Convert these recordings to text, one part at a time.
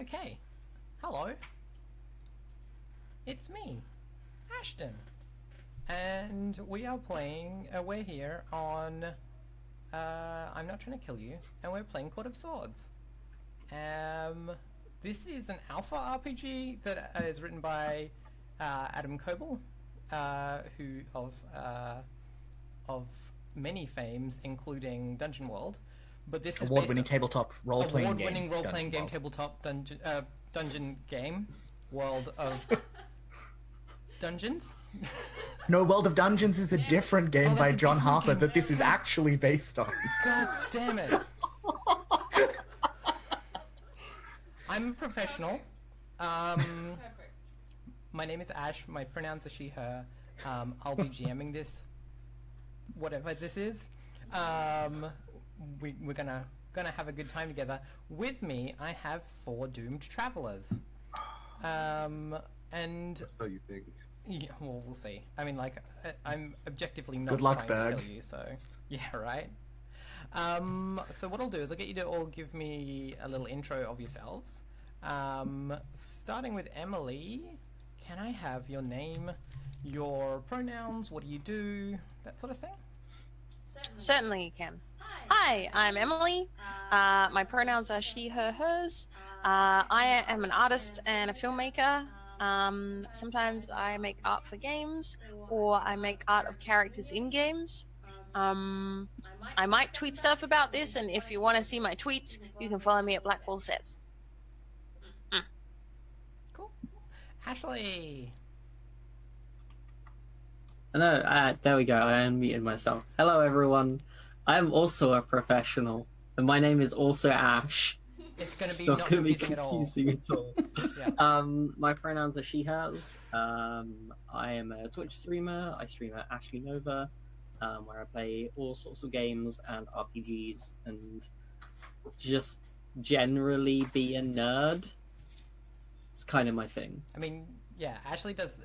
Okay. Hello. It's me, Ashton. And we are playing, we're here on, I'm Not Trying to Kill You, and we're playing Court of Swords. This is an alpha RPG that is written by Adam Coble, who of many fames, including Dungeon World. But this is award-winning tabletop role-playing game. Award-winning role-playing game, tabletop dungeon game, World of Dungeons. No, World of Dungeons is a different game by John Harper that this is actually based on. God damn it! I'm a professional. My name is Ash. My pronouns are she, her. I'll be GMing this, whatever this is. We're gonna have a good time together. With me, I have 4 doomed travelers. And so you think? Yeah, well, we'll see. I mean, like, I'm objectively not good luck, trying to kill you, so yeah, right. So what I'll do is I'll get you to all give me a little intro of yourselves. Starting with Emily, can I have your name, your pronouns, what do you do, that sort of thing? Certainly you can. Hi, I'm Emily. My pronouns are she, her, hers. I am an artist and a filmmaker. Sometimes I make art for games, or I make art of characters in games. I might tweet stuff about this, and if you want to see my tweets, you can follow me at Blackball Says. Cool. Ashley! Hello, there we go, I unmuted myself. Hello everyone, I'm also a professional, and my name is also Ash. It's going to be not not going to be confusing confusing at all. Yeah. My pronouns are she, hers. I am a Twitch streamer. I stream at Ashley Nova, where I play all sorts of games and RPGs, and just generally be a nerd. It's kind of my thing. I mean, yeah, Ashley does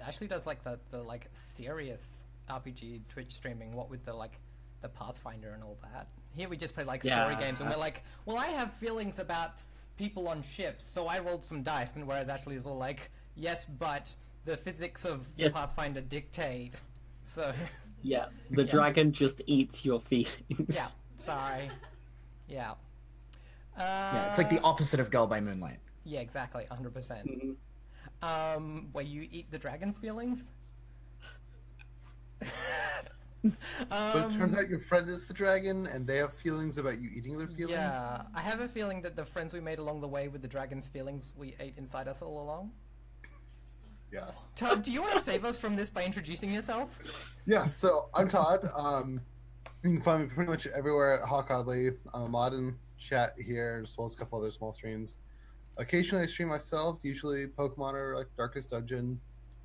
like the like serious RPG Twitch streaming, what with the like the Pathfinder and all that. Here we just play like story games, and we're like, well, I have feelings about people on ships, so I rolled some dice, and whereas Ashley is all like, yes, but the physics of Pathfinder dictate. So yeah, the dragon just eats your feelings. Yeah, sorry. Yeah. Yeah, it's like the opposite of Girl by Moonlight. Yeah, exactly, 100%. Where you eat the dragon's feelings? But it turns out your friend is the dragon, and they have feelings about you eating their feelings? Yeah, I have a feeling that the friends we made along the way with the dragon's feelings we ate inside us all along. Yes. Todd, do you want to save us from this by introducing yourself? Yeah, so I'm Todd. You can find me pretty much everywhere at Hawk Oddly. I'm a mod in chat here, as well as a couple other small streams. Occasionally I stream myself, usually Pokemon or like Darkest Dungeon,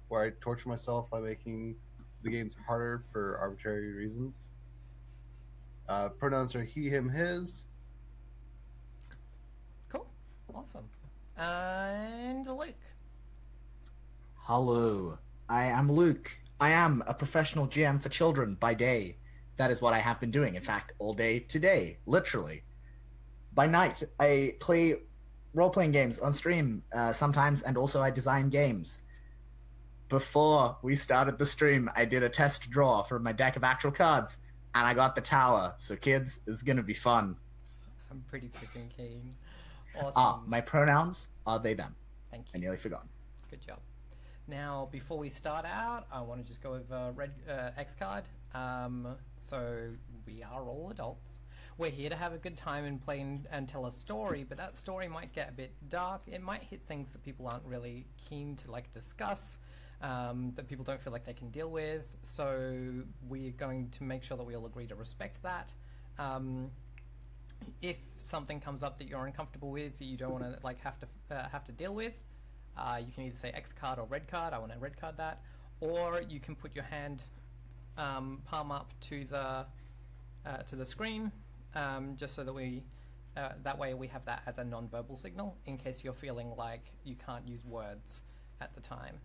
where I torture myself by making the games harder for arbitrary reasons. Pronouns are he, him, his. Cool. Awesome. And Luke. Hello, I am Luke. I am a professional GM for children by day. That is what I have been doing, in fact, all day today, literally. By night, I play role-playing games on stream sometimes, and also I design games. Before we started the stream, I did a test draw for my deck of actual cards, and I got the tower. So kids, it's gonna be fun. I'm pretty freaking keen. Awesome. My pronouns are they, them. Thank you. I nearly forgot. Good job. Now, before we start out, I want to just go over X card. So we are all adults. We're here to have a good time and play and tell a story, but that story might get a bit dark. It might hit things that people aren't really keen to like discuss, that people don't feel like they can deal with. So we're going to make sure that we all agree to respect that. If something comes up that you're uncomfortable with, that you don't want to like have to deal with, you can either say X card or red card. I want to red card that, or you can put your hand palm up to the screen. Just so that we, that way we have that as a non-verbal signal in case you're feeling like you can't use words at the time.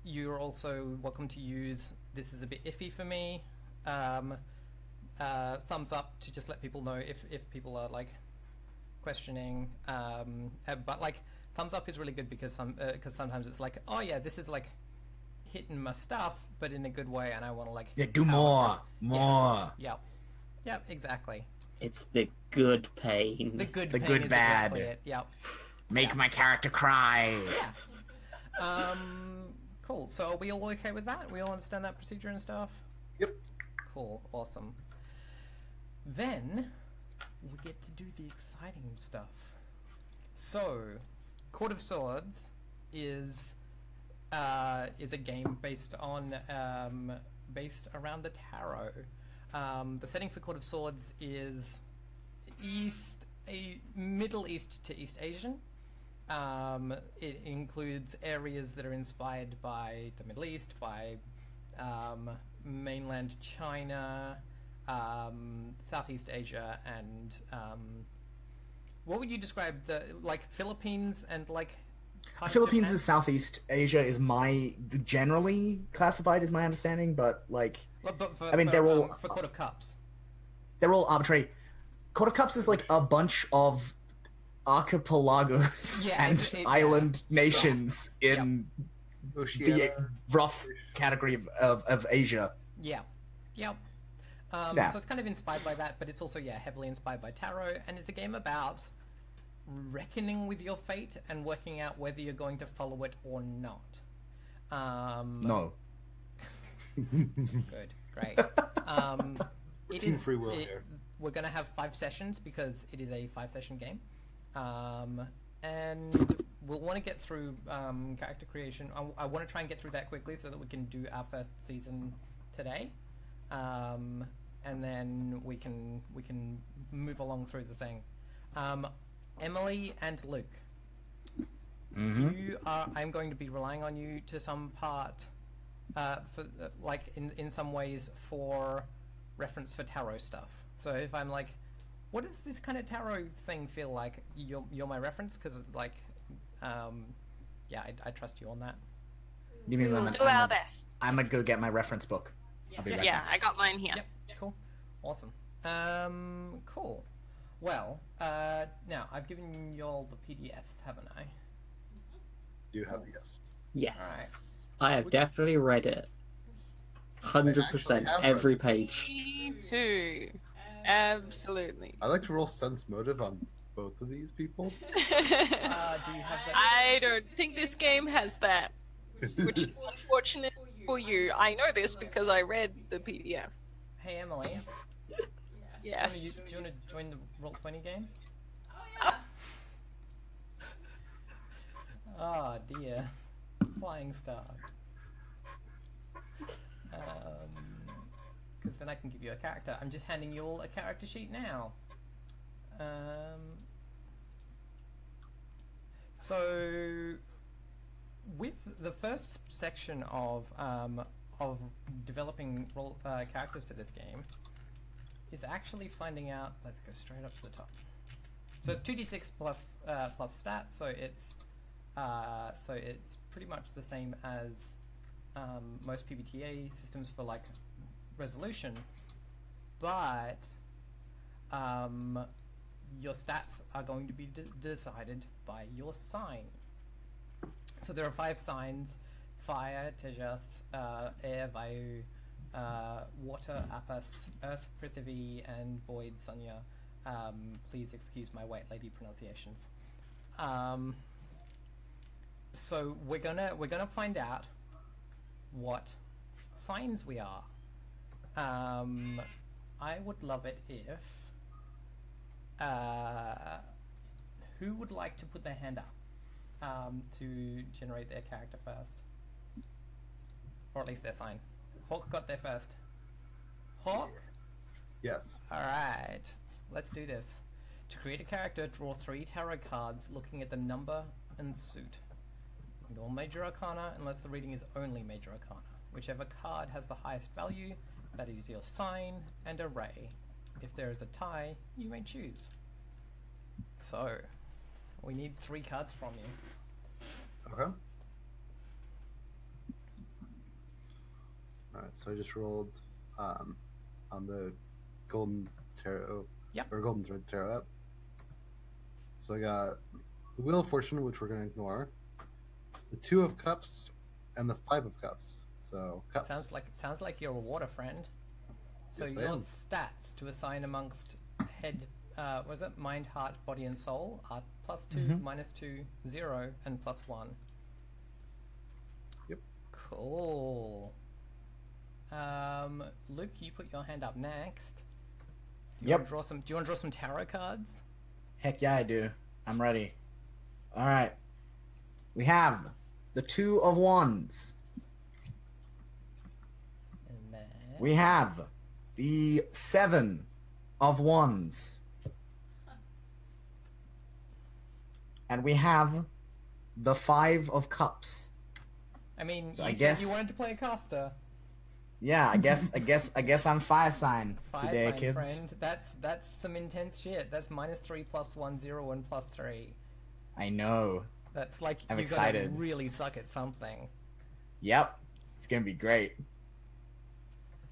You're also welcome to use, this is a bit iffy for me, thumbs up to just let people know if people are like questioning. But like thumbs up is really good because sometimes it's like, oh yeah, this is like hitting my stuff, but in a good way, and I want to like do more. Yep, exactly. It's the good pain. The good The pain good is bad. exactly it. Yep. Make my character cry. Yeah. Cool. So are we all okay with that? We all understand that procedure and stuff? Yep. Cool. Awesome. Then we get to do the exciting stuff. So, Court of Swords is a game based around the tarot. The setting for Court of Swords is Middle East to East Asian. It includes areas that are inspired by the Middle East, by mainland China, Southeast Asia, and what would you describe the like Philippines and like part of Philippines Japan? is Southeast Asia is generally classified as my understanding, but like Well, but for, I mean, they're all- for Court of Cups. they're all arbitrary. Court of Cups is like a bunch of archipelagos Yeah, and it- island nations in the Oceania. rough category of Asia. Yeah. Yeah. So it's kind of inspired by that, but it's also heavily inspired by tarot, and it's a game about reckoning with your fate and working out whether you're going to follow it or not. No. Good, great. It Team is free will here. We're going to have 5 sessions because it is a 5-session game, and we'll want to get through character creation. I want to try and get through that quickly so that we can do our first season today, and then we can move along through the thing. Emily and Luke, I'm going to be relying on you to some part, for like in some ways for reference for tarot stuff. So if I'm like, what does this kind of tarot thing feel like? You're my reference because like, I trust you on that. You mean We'll do our best. I'm gonna go get my reference book. I'll be right Yeah, back. I got mine here. Yep. Cool. Awesome. Cool. Well, now I've given you all the PDFs, haven't I? You have yes. Yes. I have definitely read it. 100% have every page. Me too. Absolutely. I like to roll sense motive on both of these people. Do you have that? I don't think this game has that, which is unfortunate for you. I know this because I read the PDF. Hey Emily, Yes. do you want to join the Roll20 game? Oh dear, flying star. Because then I can give you a character. I'm just handing you all a character sheet now. So, with the first section of developing characters for this game, is actually finding out. Let's go straight up to the top. So it's 2d6 plus stat. So it's pretty much the same as most PBTA systems for like resolution, but your stats are going to be decided by your sign. So there are 5 signs: fire, tejas, air, vayu, water, apas, earth, prithvi, and void, sanya. Please excuse my white lady pronunciations. So we're gonna find out what signs we are. I would love it if who would like to put their hand up to generate their character first, or at least their sign. Hawk got there first. Hawk. Yes. All right, let's do this. To create a character, draw 3 tarot cards looking at the number and suit. Ignore major arcana unless the reading is only major arcana. Whichever card has the highest value, that is your sign and array. If there is a tie, you may choose. So, we need 3 cards from you. Okay. Alright, so I just rolled on the golden tarot. Yep. Or golden thread tarot up. So I got the Wheel of Fortune, which we're going to ignore, the Two of Cups, and the Five of Cups. So cups. Sounds like you're a water friend. So Yes, I your am. stats to assign amongst head, was it mind, heart, body, and soul are +2, -2, 0, and +1. Yep. Cool. Luke, you put your hand up next. Do you Yep. want to draw some tarot cards? Heck yeah, I do. I'm ready. All right. We have the Two of Wands. And then We have the Seven of Wands. And we have the Five of Cups. I mean, So you I said guess- you wanted to play a caster. Yeah, I guess I'm fire sign Fire today, sign, kids. friend. That's some intense shit. That's -3, +1, 0, and +3. I know. That's like I'm you excited. gotta really suck at something. Yep. It's gonna be great.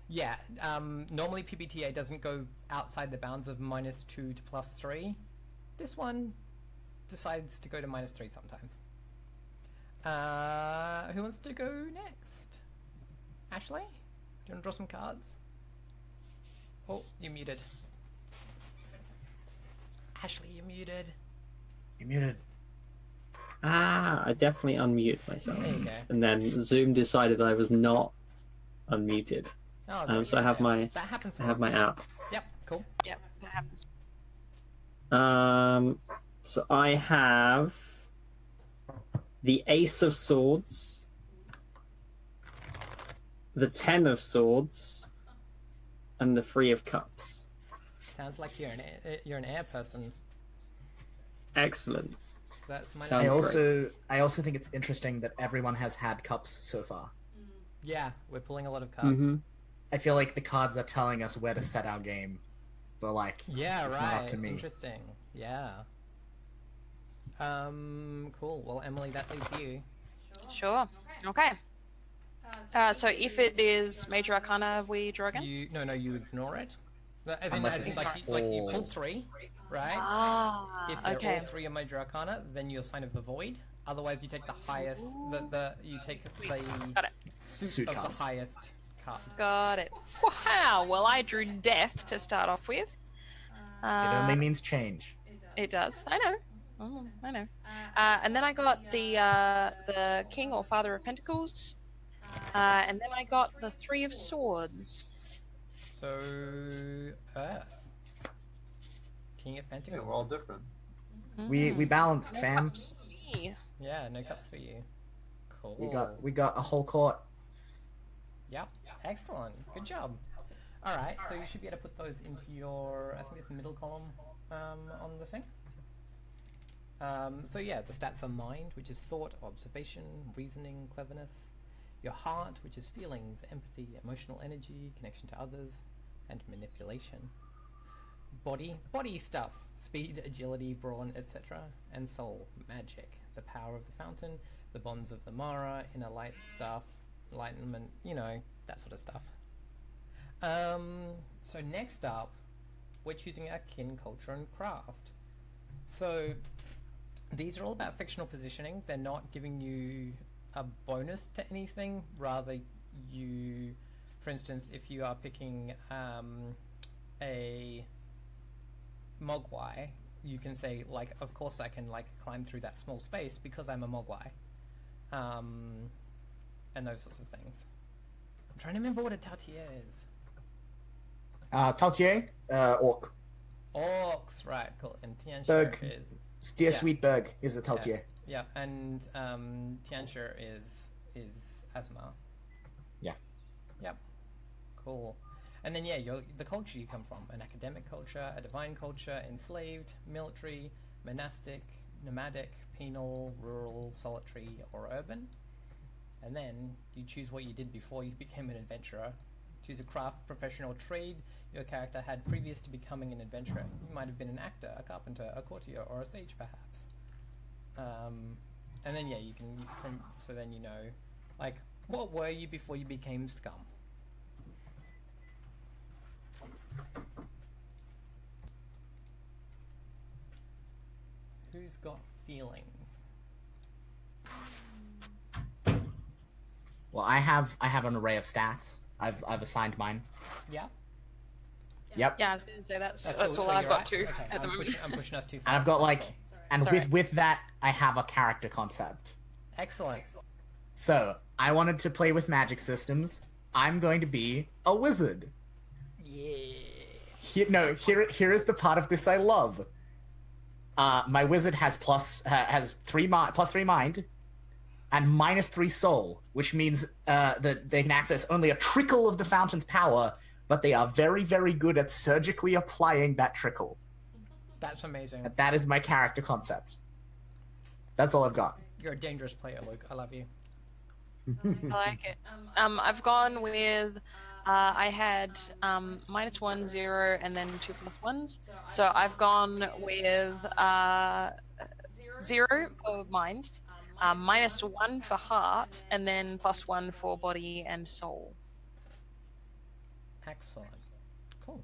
Yeah, normally PBTA doesn't go outside the bounds of -2 to +3. This one decides to go to -3 sometimes. Who wants to go next? Ashley? Do you want to draw some cards? Oh, you're muted. Ashley, you're muted. You're muted. I definitely unmuted myself. There you go. And then Zoom decided I was not unmuted. Oh, So yeah, I have yeah. my That happens. I have my app. Yep, cool. Yep, that happens. So I have the Ace of Swords, the Ten of Swords, and the Three of Cups. Sounds like you're an air person. Excellent. That's my Sounds I also think it's interesting that everyone has had cups so far. Yeah, we're pulling a lot of cards. Mhm. I feel like the cards are telling us where to set our game, but like, Yeah, it's right. not up to me. Interesting. Yeah. Cool. Well, Emily, that leaves you. Sure. Okay. So if it is Major Arcana, we draw again? You you ignore it. As Unless in it's like you pull all- 3, right? Ah, If they're okay. all 3 are Major Arcana, then you're Sign of the Void. Otherwise, you take the highest. You take the Got it. Suit of cards. the highest card. Got it. Wow. Well, I drew Death to start off with. It only means change. It does. I know. Oh, I know. And then I got the King or Father of Pentacles. And then I got the Three of Swords. So, Earth. King of Yeah, Pentacles. we're all different. We balanced, fam. Me. Yeah, no cups for you. Cool. We got a whole court. Yep. Excellent. Good job. All right. So you should be able to put those into your, I think it's middle column on the thing. So yeah, the stats are mind, which is thought, observation, reasoning, cleverness. Your heart, which is feelings, empathy, emotional energy, connection to others, and manipulation. Body stuff, speed, agility, brawn, etc. And soul, magic, the power of the fountain, the bonds of the Mara, inner light stuff, enlightenment, that sort of stuff. So next up, we're choosing our kin, culture, and craft. So these are all about fictional positioning. They're not giving you a bonus to anything. Rather, you, for instance, if you are picking a Mogwai, you can say, like, of course I can, like, climb through that small space because I'm a Mogwai. And those sorts of things. I'm trying to remember what a Tautier is. Tautier, orc. Orcs, right, cool. And Tianxia Berg. is... Dear Yeah. Sweetberg is a Tautier. Yeah, and Tianxia is Asma. Yeah. Yep. Cool. And then, yeah, the culture you come from. An academic culture, a divine culture, enslaved, military, monastic, nomadic, penal, rural, solitary, or urban. And then you choose what you did before you became an adventurer. Choose a craft, profession, or trade your character had previous to becoming an adventurer. You might have been an actor, a carpenter, a courtier, or a sage, perhaps. And then, yeah, you can, so then you know, like, what were you before you became scum? who's got feelings? Well, I have an array of stats. I've assigned mine. Yeah. Yep. Yeah, I was going to say that's all all I've you're got right? too Okay, at the moment. I'm pushing us too fast. And I've got like, Cool. and Sorry. with that, I have a character concept. Excellent. So I wanted to play with magic systems. I'm going to be a wizard. Yeah. Here is the part of this I love. My wizard has plus 3 mind, and -3 soul, which means that they can access only a trickle of the fountain's power, but they are very, very good at surgically applying that trickle. That's amazing. That is my character concept. That's all I've got. You're a dangerous player, Luke. I love you. I like it. I've gone with I had -1, 0, and then 2 +1s. So I've gone with 0 for mind, -1 for heart, and then +1 for body and soul. Excellent. Cool.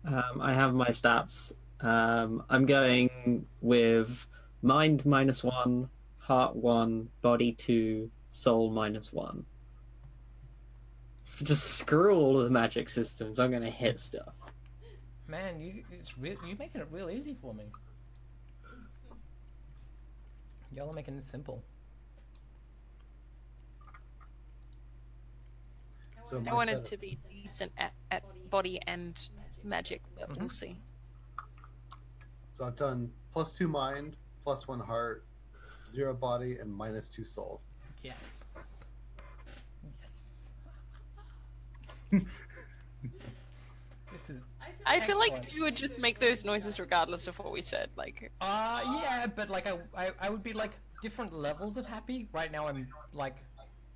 I have my stats. I'm going with mind -1, heart 1, body 2, soul -1. So just screw all of the magic systems. I'm gonna hit stuff. Man, you're making it real easy for me. Y'all are making it simple. So I my wanted setup- to be decent at body and magic, but we'll see. So I've done +2 mind, +1 heart, 0 body, and -2 soul. Yes. Yes. This is. I feel like excellent. you would just make those noises regardless of what we said. Like, Yeah, but like I would be like different levels of happy. Right now I'm like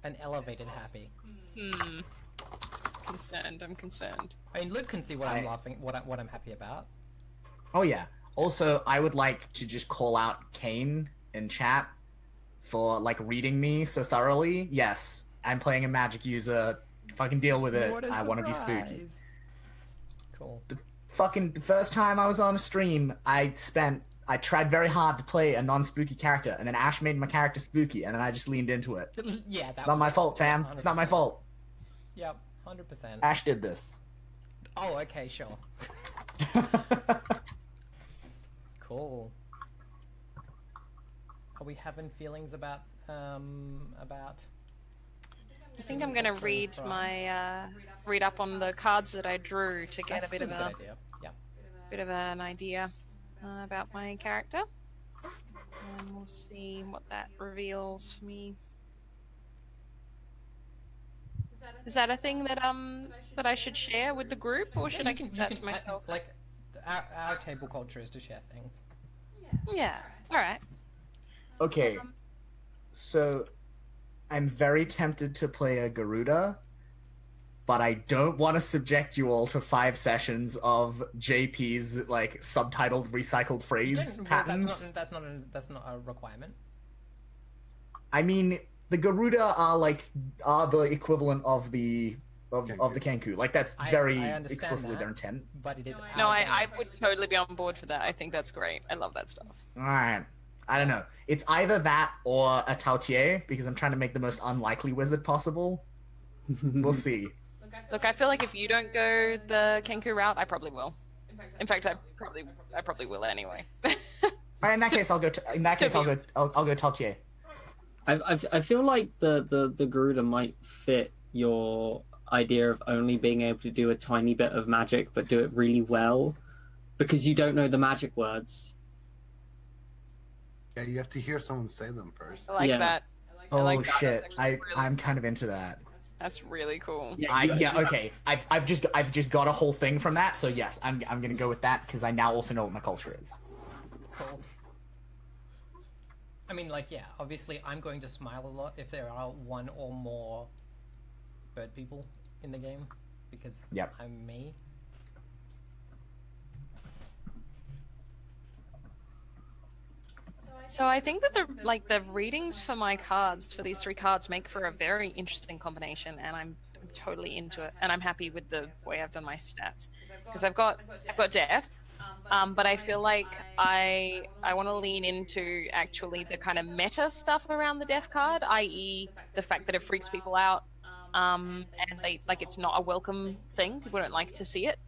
an elevated happy. concerned. I'm concerned. I mean, Luke can see what I'm laughing, what I'm happy about. Oh yeah. Also, I would like to just call out Kane in chat for like reading me so thoroughly. Yes, I'm playing a magic user. Fucking deal with it. What a I want to be spooky. surprise. Cool. The first time I was on a stream, I tried very hard to play a non-spooky character, and then Ash made my character spooky, and then I just leaned into it. Yeah, It's not my fault, fam. It's not my fault. Yep, 100%. Ash did this. Oh, okay, sure. Cool. Are we having feelings about I think I'm gonna read my read up on the cards that I drew to get That's a bit of good a idea. Yeah. bit of an idea about my character, and we'll see what that reveals for me. Is that a thing that I should share with the group, or should I keep that to myself? Like, our table culture is to share things. Yeah. All right. Okay, so I'm very tempted to play a Garuda, but I don't want to subject you all to 5 sessions of JP's like subtitled recycled phrase patterns. That's not a requirement. I mean, the Garuda are the equivalent of the Kenku. Like that's very I understand explicitly that. their intent. But it is. No, our I game. would totally be on board for that. I think that's great. I love that stuff. All right. I don't know. It's either that or a Tautier, because I'm trying to make the most unlikely wizard possible. We'll see. Look, I feel like if you don't go the Kenku route, I probably will. In fact, I probably will anyway. All right, in that case, I'll go. I'll go Tautier. I feel like the Garuda might fit your idea of only being able to do a tiny bit of magic, but do it really well, because you don't know the magic words. Yeah, you have to hear someone say them first. I like Yeah. that. Oh like that. shit! That's actually really I'm kind of into that. That's really cool. Okay. I've just got a whole thing from that. So yes, I'm gonna go with that because I now also know what my culture is. Cool. I mean, like, yeah, obviously I'm going to smile a lot if there are one or more bird people in the game, because Yep. I'm me. So I think that the readings for my cards, for these 3 cards, make for a very interesting combination, and I'm totally into it, and I'm happy with the way I've done my stats because I've got death, but I feel like I want to lean into actually the kind of meta stuff around the death card, i.e., the fact that it freaks people out, and they like it's not a welcome thing. People don't like to see it.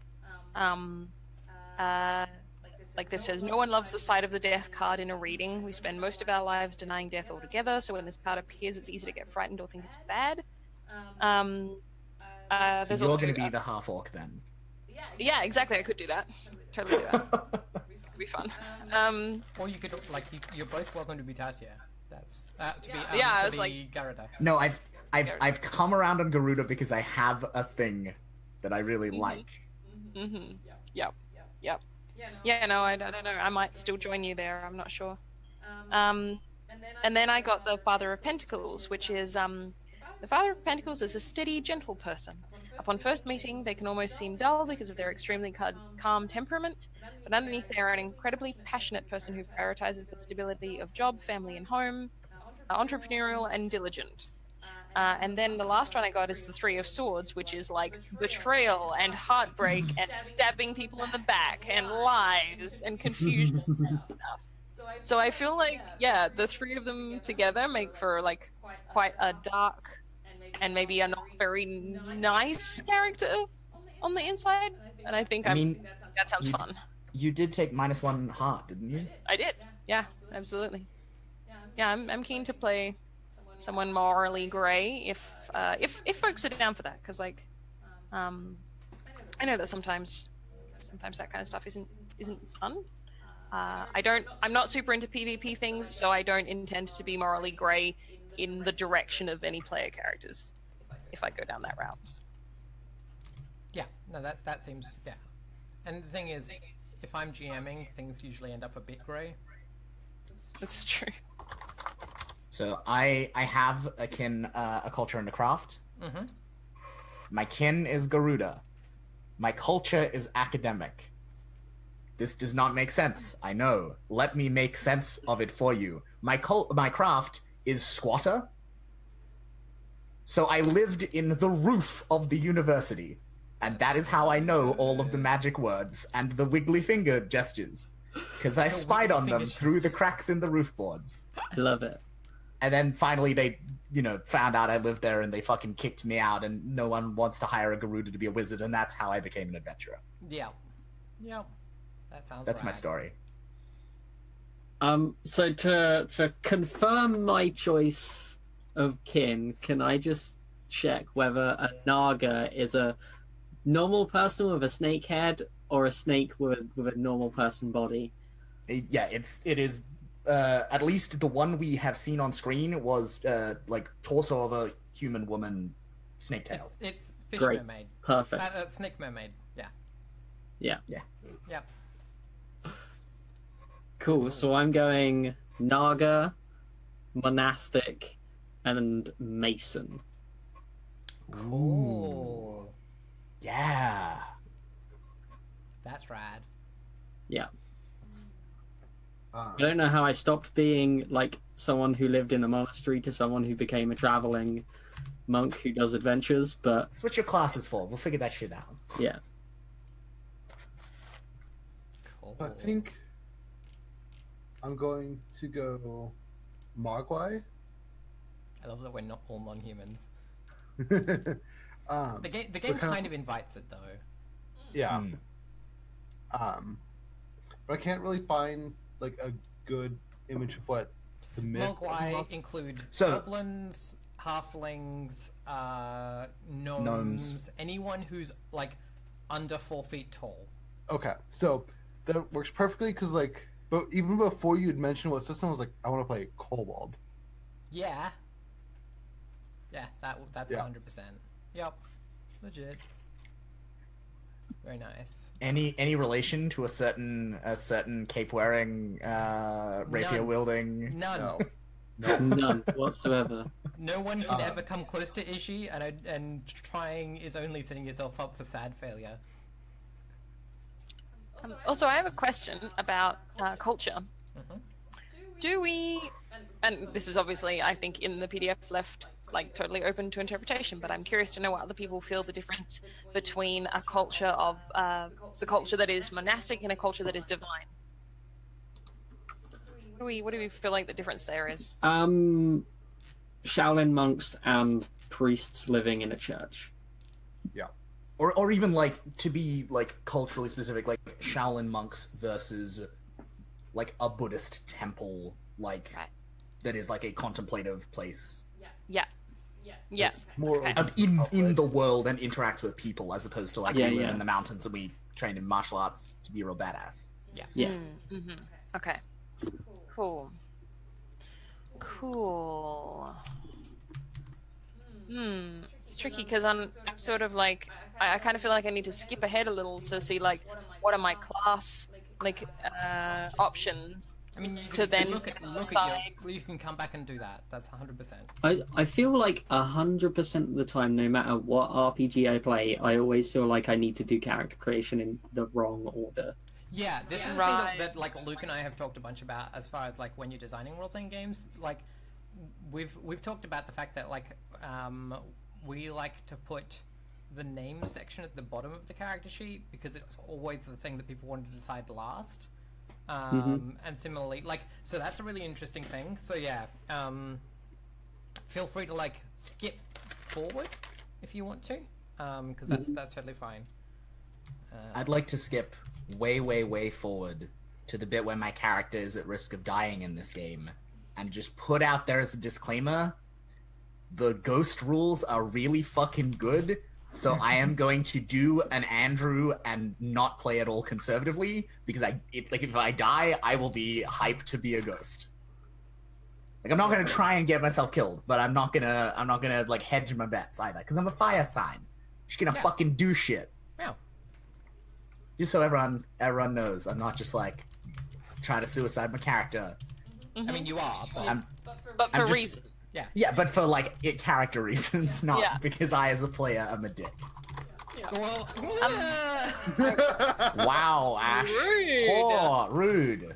Like this says, no one loves the sight of the death card in a reading. We spend most of our lives denying death altogether, so when this card appears, it's easy to get frightened or think it's bad. So There's you're also, going to be the half orc then. yeah, exactly. I could do that. Totally do that. It'd be fun. Or you could like you're both welcome to be Tatia. That's to be Yeah, I to was be like- Garuda. No, I've come around on Garuda because I have a thing that I really like. Mm-hmm. Yep. Yeah, no, I don't know. I might still join you there. I'm not sure. And then I got the Father of Pentacles, which is the Father of Pentacles is a steady, gentle person. Upon first meeting, they can almost seem dull because of their extremely calm temperament, but underneath they are an incredibly passionate person who prioritizes the stability of job, family, and home, entrepreneurial, and diligent. And then the last one I got is the Three of Swords, which is like betrayal and heartbreak and stabbing people in the back and lies and confusion and stuff. So I feel like, yeah, the three of them together make for like quite a dark and maybe a not very nice character on the inside. And I think I mean, that sounds you fun. You did take -1 heart, didn't you? I did. Yeah, absolutely. Yeah, I'm keen to play someone morally grey if folks are down for that, because like I know that sometimes that kind of stuff isn't fun. I'm not super into PvP things, so I don't intend to be morally grey in the direction of any player characters if I go down that route. Yeah, no, that seems, yeah. And the thing is, if I'm GMing, things usually end up a bit grey. That's true. So I have a kin, a culture, and a craft. Mm-hmm. My kin is Garuda. My culture is academic. This does not make sense, I know. Let me make sense of it for you. My craft is squatter. So I lived in the roof of the university, and that is how I know all of the magic words and the wiggly finger gestures, because I spied on them through the cracks in the roof boards. I love it. And then finally they, found out I lived there and they fucking kicked me out, and no one wants to hire a Garuda to be a wizard, and that's how I became an adventurer. Yeah. Yep. That sounds That's my right. story. So to confirm my choice of kin, can I just check whether a Naga is a normal person with a snake head or a snake with a normal person body? Yeah, it is. At least the one we have seen on screen was like torso of a human woman, snake tail. It's fish Great. mermaid. Perfect. Snake mermaid. Yeah. Yeah. Yep. Cool. So I'm going Naga, monastic, and mason. Cool. Yeah. That's rad. Yeah. I don't know how I stopped being like someone who lived in a monastery to someone who became a traveling monk who does adventures, but That's what your class is for. We'll figure that shit out. yeah. Cool. I think I'm going to go Mogwai. I love that we're not all non-humans. The The game kind of invites it though. Yeah. Hmm. But I can't really find like a good image of what the myth. Mogwai include So- goblins, halflings, gnomes, Gnomes. anyone who's like under 4 feet tall. Okay, so that works perfectly because but even before you had mentioned what system, I was like, I want to play Kobold. Yeah. Yeah, that's Yeah. 100%. Yep. Legit. Very nice. Any relation to a certain cape wearing, rapier None. wielding? None. No, None whatsoever. No one can ever come close to Ishi, and trying is only setting yourself up for sad failure. Also, I have a question about culture. Mhm. Do we, and this is obviously, I think, in the PDF left like totally open to interpretation, but I'm curious to know what other people feel the difference between a culture of the culture that is monastic and a culture that is divine. What do we feel like the difference there is? Shaolin monks and priests living in a church. Yeah. Or even like to be like culturally specific, like Shaolin monks versus like a Buddhist temple, like Right. that is like a contemplative place Yeah. Yeah. More Okay. open in the world and interacts with people, as opposed to like Yeah, we live yeah. in the mountains and we train in martial arts to be real badass. Yeah. Mm-hmm. Okay. Cool. It's tricky because I'm sort of like I kind of feel like I need to skip ahead a little to see like what are my class like options. I mean, you To can then look at decide. you can come back and do that. That's 100%. I feel like 100% of the time, no matter what RPG I play, I always feel like I need to do character creation in the wrong order. Yeah, this is the thing Right. that like Luke and I have talked a bunch about as far as like when you're designing role-playing games. Like we've talked about the fact that like we like to put the name section at the bottom of the character sheet because it's always the thing that people want to decide last. And similarly, like, so that's a really interesting thing. So yeah, feel free to like skip forward if you want to, because that's totally fine. I'd like to skip way forward to the bit where my character is at risk of dying in this game, and just put out there as a disclaimer: the ghost rules are really fucking good. So I am going to do an Andrew and not play at all conservatively, because if I die, I will be hyped to be a ghost. Like, I'm not gonna try and get myself killed, but I'm not gonna like hedge my bets either, because I'm a fire sign. I'm just gonna fucking do shit. Yeah. Just so everyone knows, I'm not just like trying to suicide my character. I mean, you are, but But for I'm just- reason. Yeah, but for like character reasons, not Yeah. because I as a player am a dick. well, Wow, Ash. Rude. Oh, rude.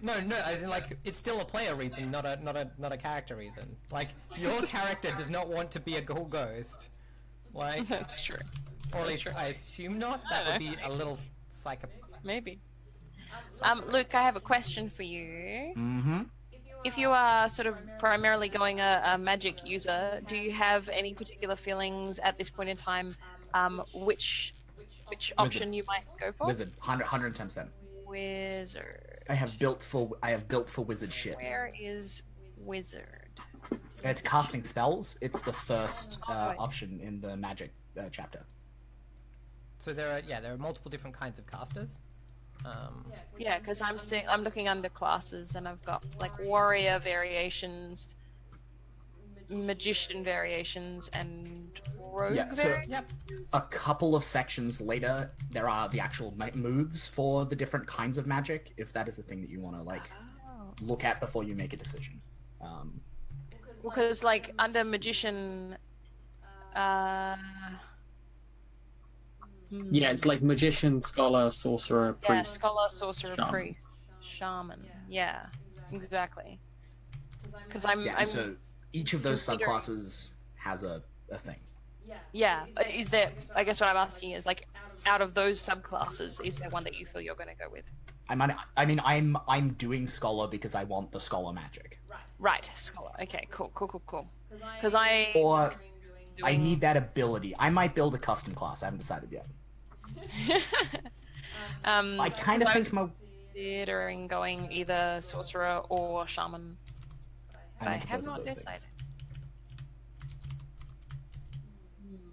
no, as in like it's still a player reason, not a character reason. Like your character does not want to be a ghost. Like, That's true. or at least I assume not. That would be a little psycho. Maybe. Luke, I have a question for you. Mm-hmm. If you are sort of primarily going a magic user, do you have any particular feelings at this point in time which option you might go for? Wizard, 110%. Wizard. I have built for wizard shit. Where is wizard? It's casting spells. It's the first Right. option in the magic chapter. So there are multiple different kinds of casters. Yeah, because I'm looking under classes and I've got like warrior variations, magician variations, and rogue Yeah, so- variations. Yep. A couple of sections later, there are the actual moves for the different kinds of magic, if that is the thing that you want to like Oh. look at before you make a decision. Because like under magician, Yeah, it's like magician, scholar, sorcerer, yeah, priest. scholar, sorcerer, Shaman. priest, shaman. Yeah, exactly. Because I'm So each of those considering- subclasses has a thing. yeah. Is there? I guess what I'm asking is like, out of those subclasses, is there one that you feel you're going to go with? I'm doing scholar because I want the scholar magic. Right, scholar. Okay, cool. Because I Or I need that ability. I might build a custom class. I haven't decided yet. I kind of think my considering going either sorcerer or shaman. But I into have both of not those decided. things.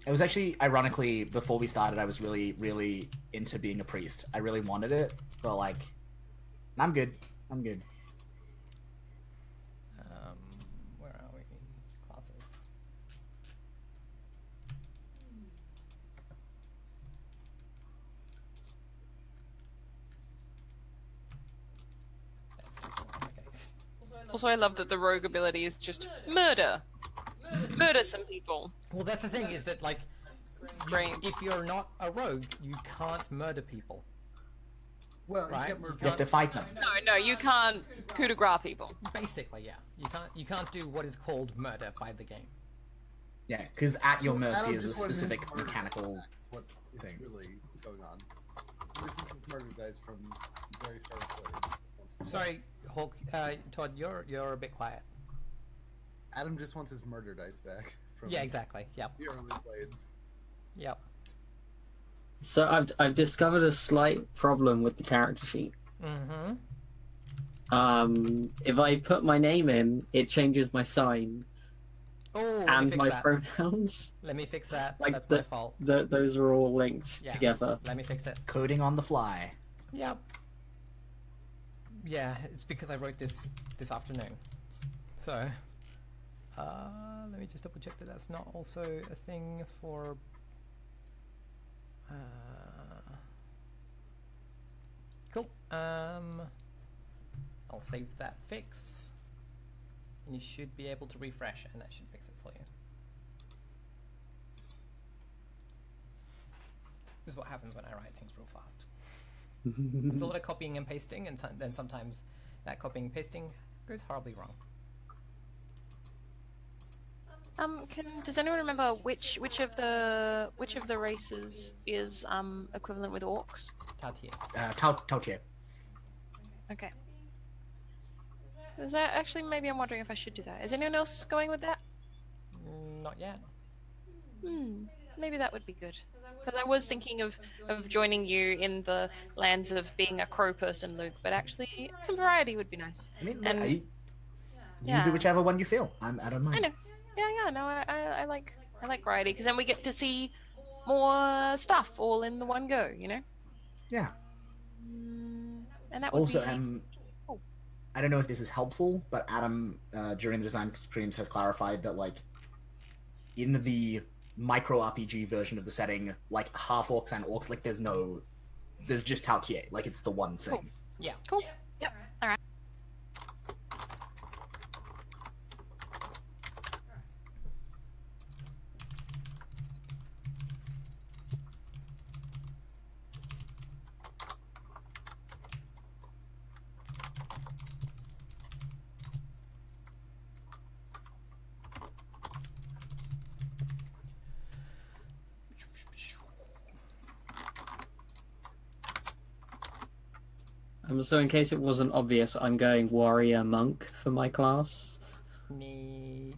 It was actually, ironically, before we started, I was really into being a priest. I really wanted it, but like, I'm good. Where are we? Classes. Okay. Also, I love that the rogue ability is just murder. Murder some people. Well, that's the thing is that like, Great. if you're not a rogue, you can't murder people. Well, Right, you can't you murder. You have to fight them. No, you can't coup de grace people. Basically, yeah. You can't do what is called murder by the game. Yeah, because at your So mercy Adam is a just went in specific for murder. mechanical. That's what is thing. really going on. This is murder dice from the very start of Blades. Sorry, Hulk. Todd, you're a bit quiet. Adam just wants his murder dice back from Yeah, exactly. Yep. the early Blades. Yep. So I've discovered a slight problem with the character sheet. Mm-hmm. If I put my name in, it changes my sign Oh, let me and fix my that. pronouns. Let me fix that. Like That's my fault. Those are all linked Yeah. together. Let me fix it. Coding on the fly. Yep. Yeah, it's because I wrote this afternoon. So, let me just double check that that's not also a thing for. Cool. I'll save that fix, and you should be able to refresh, and that should fix it for you. This is what happens when I write things real fast. There's a lot of copying and pasting, and then sometimes that copying and pasting goes horribly wrong. Does anyone remember which of the races is equivalent with orcs? Tautier. Tautier. Okay. Is that actually, maybe I'm wondering if I should do that. Is anyone else going with that? Not yet. Maybe that would be good. Because I was thinking of joining you in the lands of being a crow person, Luke, but actually some variety would be nice. I mean, And- you yeah. do whichever one you feel. I don't mind. I know. Yeah, no, I like variety, because then we get to see more stuff all in the one go, you know? Yeah. And that would Also, be... I don't know if this is helpful, but Adam, during the design streams, has clarified that, like, in the micro RPG version of the setting, like, half orcs and orcs, like, there's just Tautier. Like, it's the one thing. Cool. Yeah. Cool. Yep. All right. So in case it wasn't obvious, I'm going warrior monk for my class. Neat.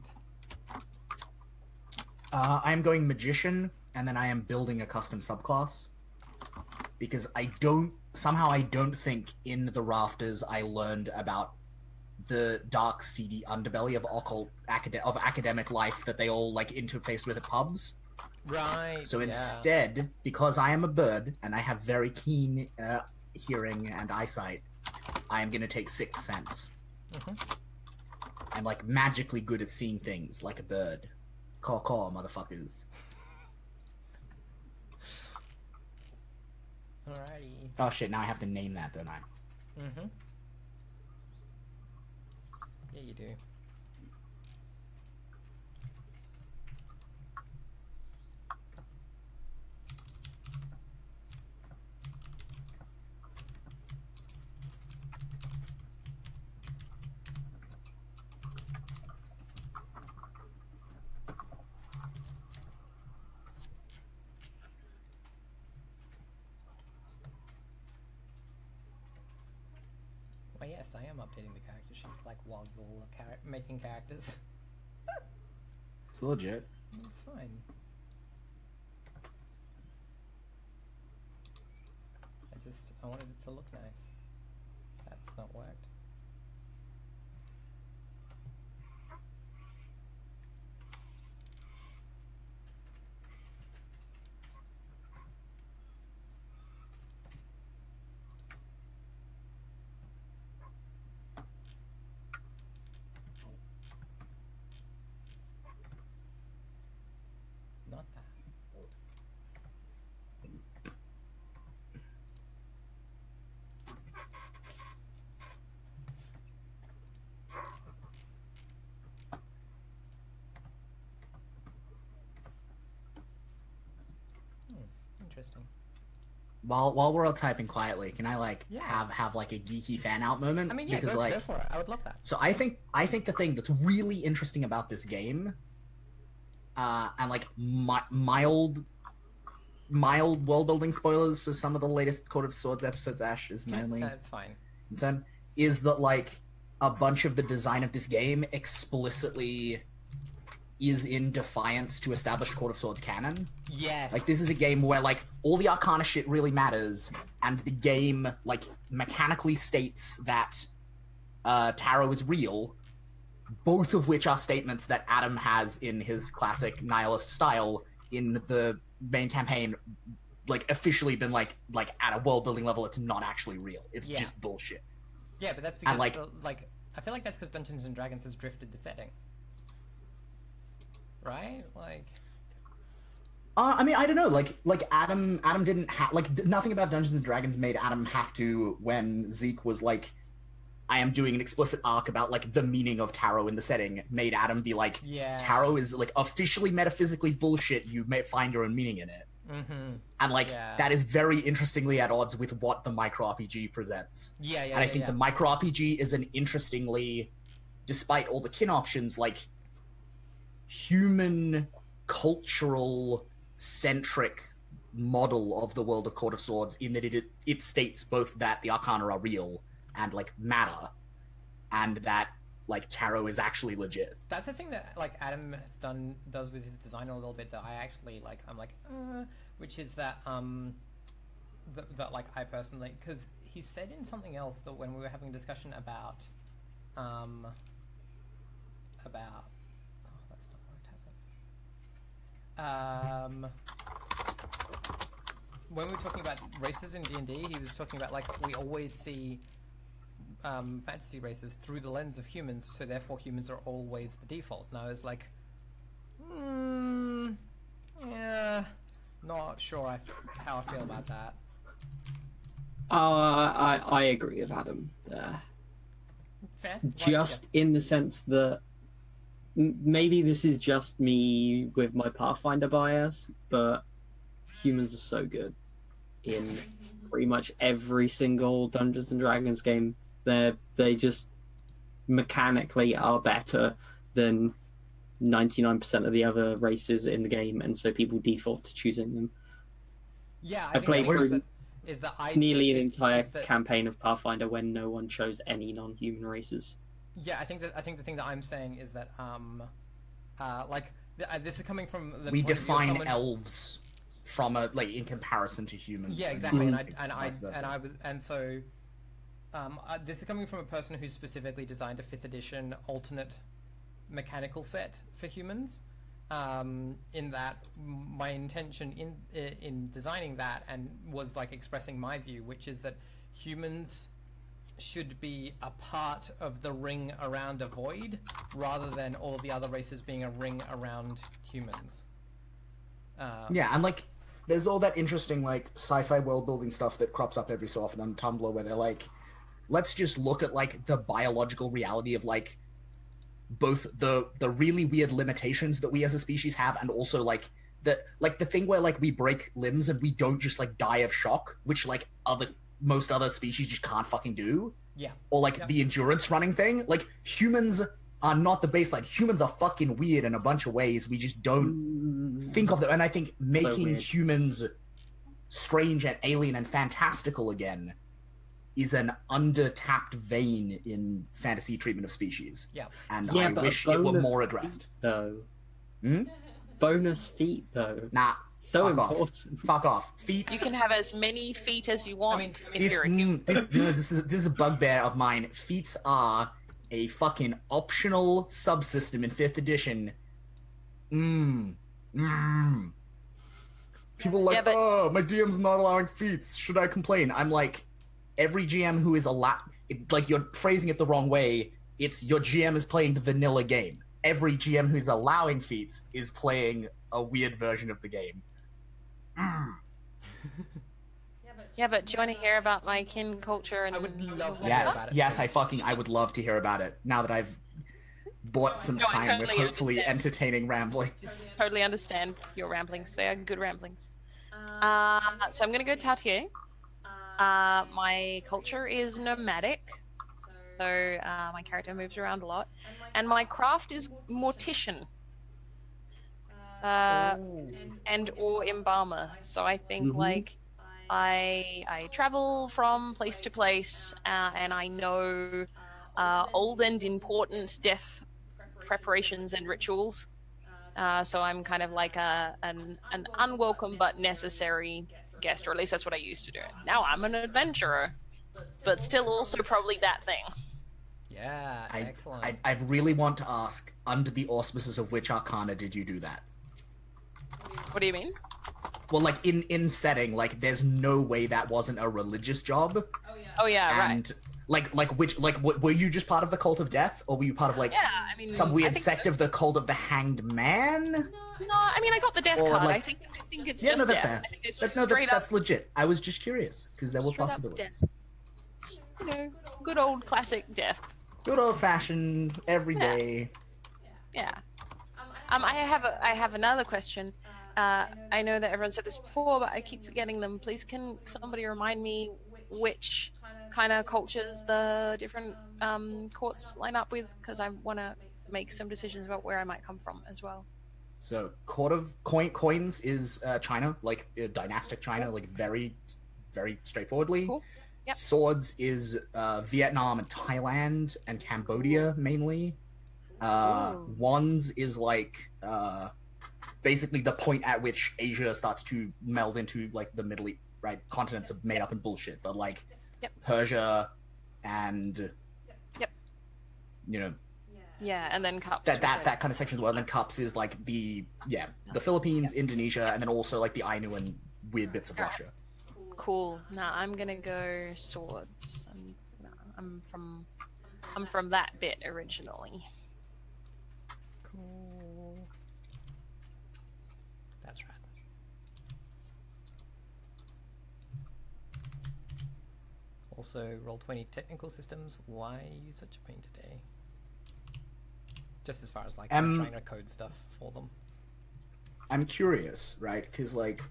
I'm going magician, and then I am building a custom subclass. Because I don't think in the rafters I learned about the dark, seedy underbelly of academic life that they all, like, interface with at pubs. Right. So yeah. instead, because I am a bird, and I have very keen hearing and eyesight, I am going to take 6 sense. I'm, like, magically good at seeing things like a bird. Caw, motherfuckers. Alrighty. Oh shit, now I have to name that, don't I? Yeah, you do. Well, yes, I am updating the character sheet, like, while you're making characters. It's legit. It's fine. I wanted it to look nice. That's not worked. Not that. Interesting. while we're all typing quietly, can I like Yeah. have like a geeky fan out moment? I mean, yeah, because go, like go for it. I would love that. so I think the thing that's really interesting about this game, and like mild world building spoilers for some of the latest Court of Swords episodes, Ash is my only That's fine. concern, is that like a bunch of the design of this game explicitly is in defiance to established Court of Swords canon. Yes. Like, this is a game where, like, all the Arcana shit really matters, and the game, like, mechanically states that tarot is real, both of which are statements that Adam has in his classic nihilist style in the main campaign, like, officially been, like at a world-building level, it's not actually real. It's just bullshit. Yeah, but that's because, And, like, I feel like that's because Dungeons & Dragons has drifted the setting. Right? Like... I mean, I don't know. Like Adam didn't have nothing about Dungeons and Dragons made Adam have to when Zeke was like, I am doing an explicit arc about like the meaning of tarot in the setting. Made Adam be like, tarot is like officially metaphysically bullshit. You may find your own meaning in it, and like that is very interestingly at odds with what the micro RPG presents. And I think the micro RPG is an interestingly, despite all the kin options, like human cultural centric model of the world of Court of Swords, in that it states both that the Arcana are real and like matter, and that like tarot is actually legit. That's the thing that like Adam does with his design a little bit that I actually like. I'm like, which is that that like I personally, because he said in something else that when we were having a discussion about that's not where it has it. When we were talking about races in D&D, he was talking about like we always see fantasy races through the lens of humans, so therefore humans are always the default. And I was like, yeah, not sure how I feel about that. I agree with Adam there. Fair. Just in the sense that maybe this is just me with my Pathfinder bias, but humans are so good in pretty much every single Dungeons and Dragons game. They just mechanically are better than 99% of the other races in the game, and so people default to choosing them. Yeah, I played through nearly an entire that... campaign of Pathfinder when no one chose any non-human races. Yeah, I think the thing that I'm saying is that this is coming from the we point of view of define someone... elves from a like in comparison to humans. Yeah, exactly. This is coming from a person who specifically designed a 5th edition alternate mechanical set for humans. In that, my intention in designing that and was like expressing my view, which is that humans should be a part of the ring around a void, rather than all of the other races being a ring around humans. Yeah, and like, there's all that interesting like sci-fi world building stuff that crops up every so often on Tumblr, where they're like, let's just look at like the biological reality of like both the really weird limitations that we as a species have, and also like the thing where like we break limbs and we don't just like die of shock, which like most other species just can't fucking do. Yeah. Or like the endurance running thing. Like, humans are not the baseline. Humans are fucking weird in a bunch of ways. We just don't think of them. And I think making humans strange and alien and fantastical again is an under-tapped vein in fantasy treatment of species. Yeah. And I wish it were more addressed. Though. Bonus feet, though. Nah. So important. Fuck off. Feet. You can have as many feet as you want. I mean, if you're a human. This is a bugbear of mine. Feats are a fucking optional subsystem in 5th edition. People are like, oh, my DM's not allowing feats. Should I complain? I'm like, every GM who is like, you're phrasing it the wrong way. It's your GM is playing the vanilla game. Every GM who's allowing feats is playing a weird version of the game. Yeah, but do you want to hear about my kin culture? And I would love to hear about it. Yes, I would love to hear about it, now that I've bought some time with hopefully entertaining ramblings. Totally understand your ramblings. They are good ramblings. So I'm gonna go Tautier. My culture is nomadic, so my character moves around a lot, and my craft is mortician. And or embalmer. So I think like I travel from place to place, and I know old and important death preparations and rituals. So I'm kind of like an unwelcome but necessary guest, or at least that's what I used to do. Now I'm an adventurer, but still also probably that thing. Yeah, excellent. I really want to ask, under the auspices of which arcana did you do that? What do you mean? Well, like in setting, like there's no way that wasn't a religious job. Oh yeah, and were you just part of the cult of death, or were you part of like some weird sect of the cult of the hanged man? No, I mean I got the death card. Like, I think it's yeah, just no, that's death. fair. That's legit. I was just curious because there were possibilities. You know, good old classic death. Good old fashioned, everyday. Yeah. I have another question. I know that everyone said this before, but I keep forgetting them. Please, can somebody remind me which kind of cultures the different courts line up with? Because I want to make some decisions about where I might come from as well. So, court of coins is China, like dynastic China, like very, very straightforwardly. Cool. Yep. Swords is Vietnam and Thailand and Cambodia mainly. Wands is like basically the point at which Asia starts to meld into like the Middle East, right? Continents of made up and bullshit, but like Persia and you know, and then cups. That kind of section of the world. And then cups is like the Philippines, Indonesia, and then also like the Ainu and weird bits of Russia. Cool. Now I'm gonna go swords. I'm from that bit originally. Cool. That's right. Also, Roll20 technical systems. Why are you such a pain today? Just as far as like trying to code stuff for them. I'm curious, right? Because like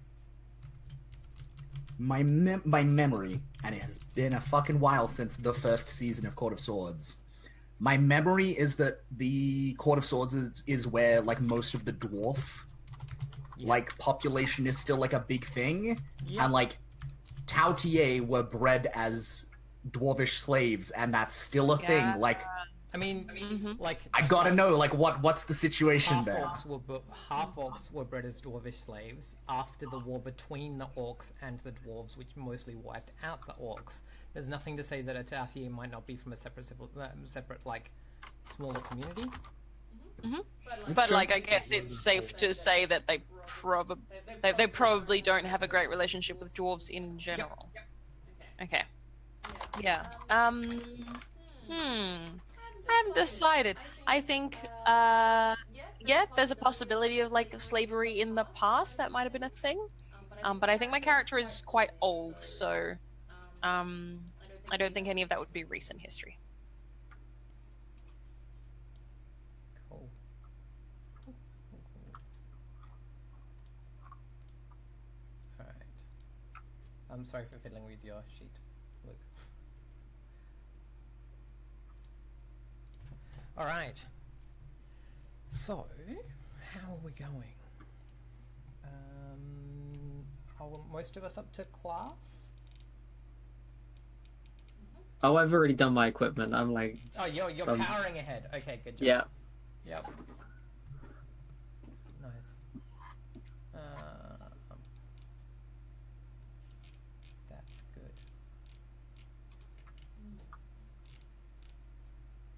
my memory, and it has been a fucking while since the first season of Court of Swords. My memory is that the Court of Swords is where like most of the dwarf like population is still like a big thing, and like Tautier were bred as dwarvish slaves, and that's still a thing. Like, I mean, like I gotta know, like what's the situation there? Half orcs were bred as dwarvish slaves after the war between the orcs and the dwarves, which mostly wiped out the orcs. There's nothing to say that a Tautier might not be from a separate like smaller community. But like, I guess it's safe to say that they probably don't have a great relationship with dwarves in general. Okay. Yeah. I haven't decided. I think, there's a possibility of like slavery in the past. That might have been a thing. But I think my character is quite old, so I don't think any of that would be recent history. Cool. Alright. I'm sorry for fiddling with your sheet, Luke. Alright. So, how are we going? Are most of us up to class? Oh, I've already done my equipment. I'm like... Oh, you're powering ahead. Okay, good job. Yeah. Yep. Nice. That's good.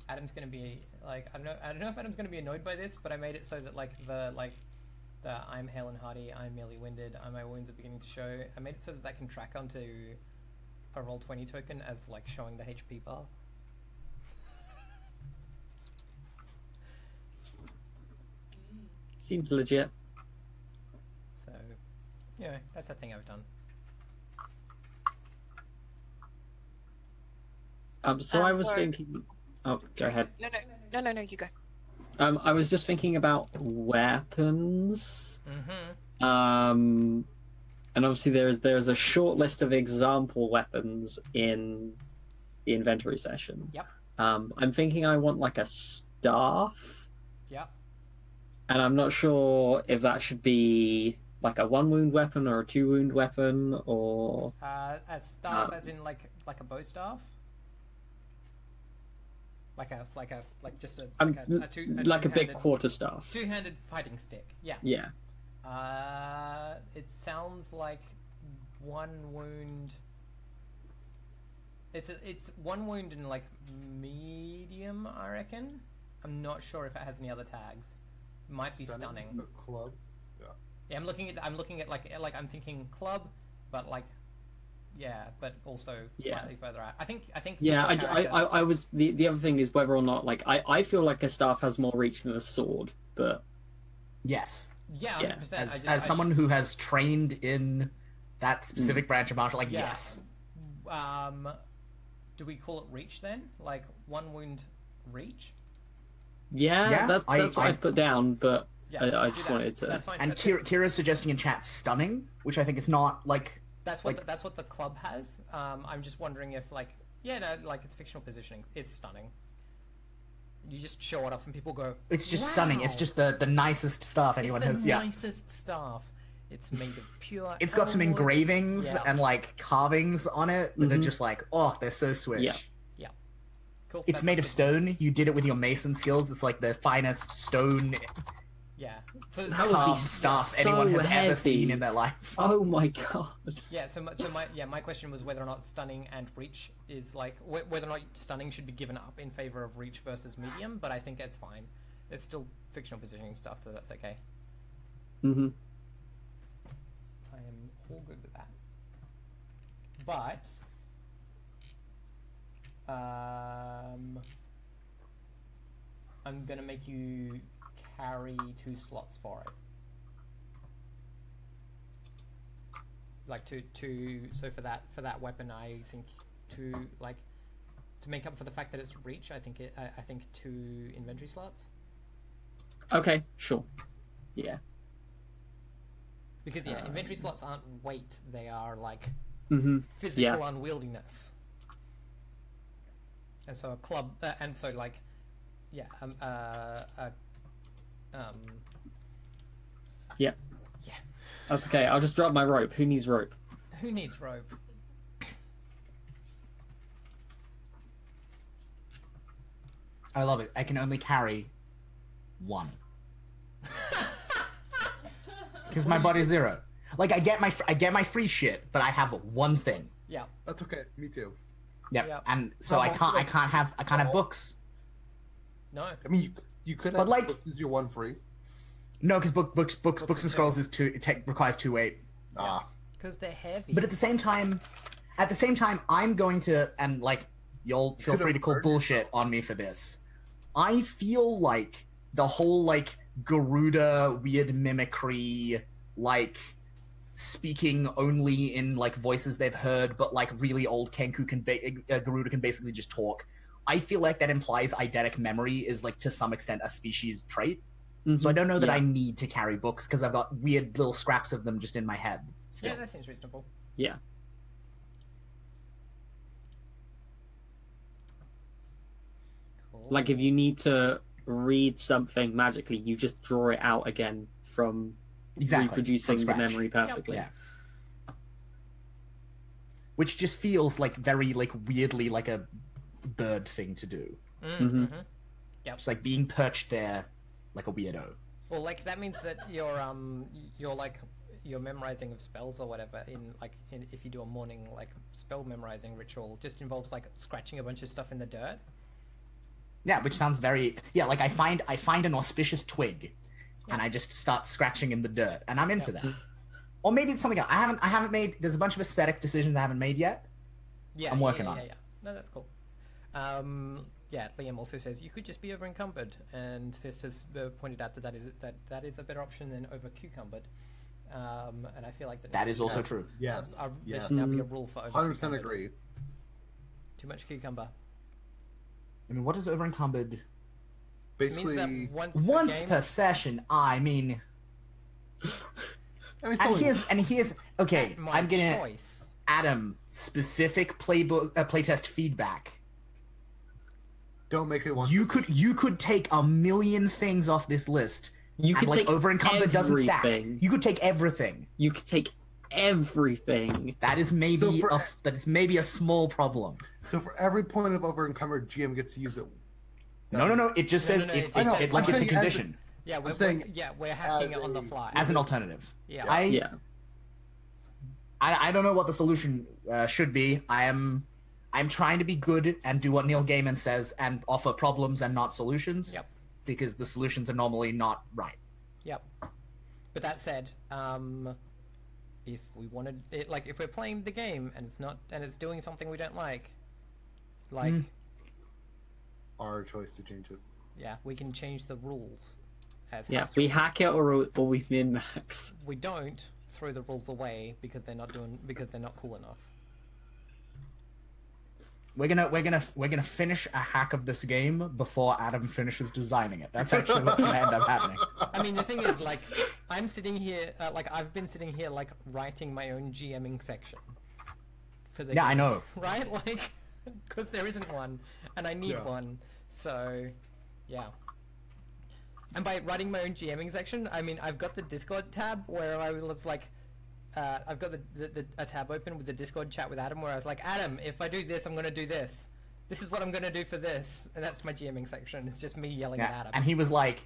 Adam's gonna be like, I don't know if Adam's gonna be annoyed by this, but I made it so that like the I'm hale and hearty, I'm merely winded, my wounds are beginning to show. I made it so that that can track onto a Roll20 token as like showing the HP bar. Seems legit. So, yeah, that's a thing I've done. So I was thinking... Oh, go ahead. No, you go. I was just thinking about weapons. And obviously there's a short list of example weapons in the inventory session. Yep. I'm thinking I want like a staff, Yep. and I'm not sure if that should be like a 1-wound weapon or a 2-wound weapon or As staff, as in like a bow staff. Like a just a like a big two-handed- quarterstaff. two-handed fighting stick. Yeah. Yeah. It sounds like 1 wound. It's 1 wound in like medium, I reckon. I'm not sure if it has any other tags. Might be stunning. The club. Yeah, I'm looking at like I'm thinking club, but like, yeah, but also slightly further out. I think. Yeah, for your character- I was the other thing is whether or not like I feel like a staff has more reach than a sword, but Yes. Yeah, Yeah. 100%. As someone who has trained in that specific branch of martial, like, Yeah. yes. Do we call it reach then? Like 1 wound reach? yeah, that's what I- I've put down, but Yeah, I do just that. wanted to. That's fine. And Kira's suggesting in chat stunning, which I think is not, like... That's what like- that's what the club has. I'm just wondering if like its fictional positioning is stunning. You just show it off and people go. It's just "Wow, stunning. It's just the nicest stuff anyone it's has. the Yeah. nicest stuff. It's made of pure. It's got some emerald." engravings Yeah. and, like, carvings on it that are Mhm. just like, oh, they're so swish. Yeah. Cool. It's That's made of awesome. stone. You did it with your mason skills. It's like the finest stone Yeah. So That would be carved stuff anyone so has ever heavy. seen in their life. Oh my god. yeah. My question was whether or not stunning and reach is like whether or not stunning should be given up in favor of reach versus medium. But I think that's fine. It's still fictional positioning stuff, so that's okay. Mm-hmm. I am all good with that. But I'm gonna make you carry 2 slots for it. Like two. So for that weapon, I think to make up for the fact that it's reach. I think 2 inventory slots. Okay, sure. Yeah. Because inventory slots aren't weight; they are like Mm-hmm. physical unwieldiness. And so a club, Yeah. Yeah. That's okay. I'll just drop my rope. Who needs rope? Who needs rope? I love it. I can only carry 1. Because my body's 0. Like, I get my free shit, but I have 1 thing. Yeah. That's okay. Me too. Yep. Yep. And so I can't have books. No. I mean, you could But, have like- books as your 1 free. No, because books and scrolls is requires 2 weight. Ah. Because they're heavy. But at the same time, I'm going to, and like, you'll feel Could've free to call heard bullshit on me for this. I feel like the whole, like, Garuda weird mimicry, like, speaking only in, like, voices they've heard, but, like, really old Kenku Garuda can basically just talk. I feel like that implies eidetic memory is, like, to some extent a species trait. So I don't know that Yeah. I need to carry books because I've got weird little scraps of them just in my head still. yeah, that seems reasonable. Yeah. Cool. Like if you need to read something magically, you just draw it out again from Exactly, reproducing from the scratch. memory perfectly. Yeah. Which just feels like very, like, weirdly like a bird thing to do. Mm-hmm. Just like being perched there like a weirdo. Well, like that means that your memorizing of spells or whatever if you do a morning like spell memorizing ritual just involves like scratching a bunch of stuff in the dirt. Yeah, which sounds very like I find an auspicious twig and I just start scratching in the dirt and I'm into that. Or maybe it's something else. I haven't made there's a bunch of aesthetic decisions I haven't made yet. Yeah, I'm working on it. it. Yeah. No, that's cool. Liam also says you could just be over encumbered, and Sith has pointed out that is a better option than over cucumbered. And I feel like That is also true. Yes. There Yes. should now be a rule for over 100% cucumbered. agree. Too much cucumber. I mean, what is over encumbered? It means Basically, that once Once per per game, session, I mean I mean, And here's okay. At my I'm gonna choice. Adam specific playtest feedback. don't make it one. You could take a million things off this list. You And could like take over encumbered doesn't stack. everything. You could take everything. You could take everything. That is maybe So that is maybe a small problem. So for every point of over encumbered, GM gets to use it. No. It just No, says no, if I know, it, I'm like it's a saying as a- condition Yeah, we're saying we're hacking as it on the a- fly. as an alternative. Yeah. I don't know what the solution should be. I'm trying to be good and do what Neil Gaiman says and offer problems and not solutions. Yep. Because the solutions are normally not right. Yep. But that said, if we wanted it, like if we're playing the game and it's doing something we don't like, Our choice to change it. yeah, we can change the rules. As Yeah, house we rules. hack it or we min max. We don't throw the rules away because they're not cool enough. We're gonna finish a hack of this game before Adam finishes designing it. That's actually what's gonna end up happening. I mean, the thing is, like, I'm sitting here, I've been sitting here, like, writing my own GMing section for the Yeah, game, I know. right? Like, because there isn't one, and I need Yeah. one. So, yeah. And by writing my own GMing section, I mean I've got the Discord tab where I was like, I've got a tab open with the Discord chat with Adam where I was like, Adam, if I do this, I'm gonna do this. This is what I'm gonna do for this, and that's my GMing section. It's just me yelling at Yeah, Adam. and he was like,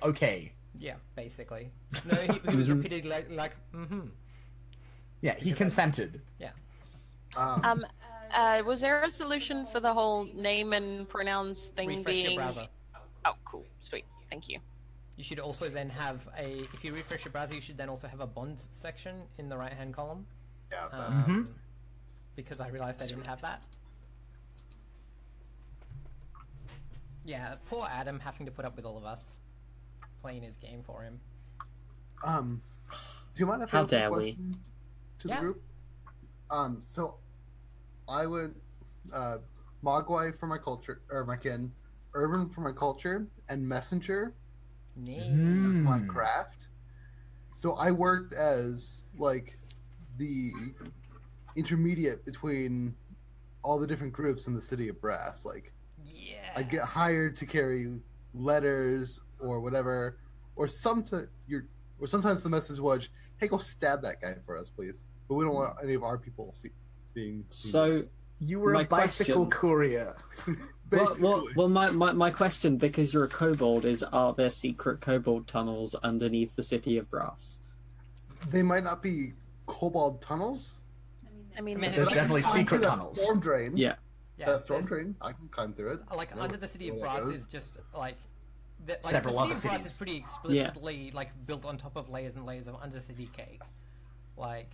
okay. Yeah, basically. No, he was repeating Yeah, he consented. Yeah. Was there a solution for the whole name and pronouns thing Refresh your being? browser. Oh, cool, sweet, thank you. You should also then have if you refresh your browser, you should then also have a bond section in the right-hand column. Yeah. Because I realized I didn't have that. Yeah, poor Adam having to put up with all of us playing his game for him. Do you mind if I How ask a dare we? question to Yeah. the group? So I went Mogwai for my culture or my kin, urban for my culture, and messenger Nee. for my craft. So I worked as like the intermediate between all the different groups in the city of Brass. Like Yeah. I get hired to carry letters or whatever, or sometimes the message was, "Hey, go stab that guy for us, please." But we don't want any of our people being seen. So, You were My a bicycle question- courier. basically, my question, because you're a kobold, is: are there secret kobold tunnels underneath the city of Brass? they might not be kobold tunnels. I mean, There's There's but I can definitely climb secret through that tunnels. Storm drain. Yeah. Yeah, That storm there's- drain, I can climb through it. Like No, under the city of where that Brass goes. is just like Several the other city of Brass cities. is pretty explicitly like built on top of layers and layers of undercity cake. Like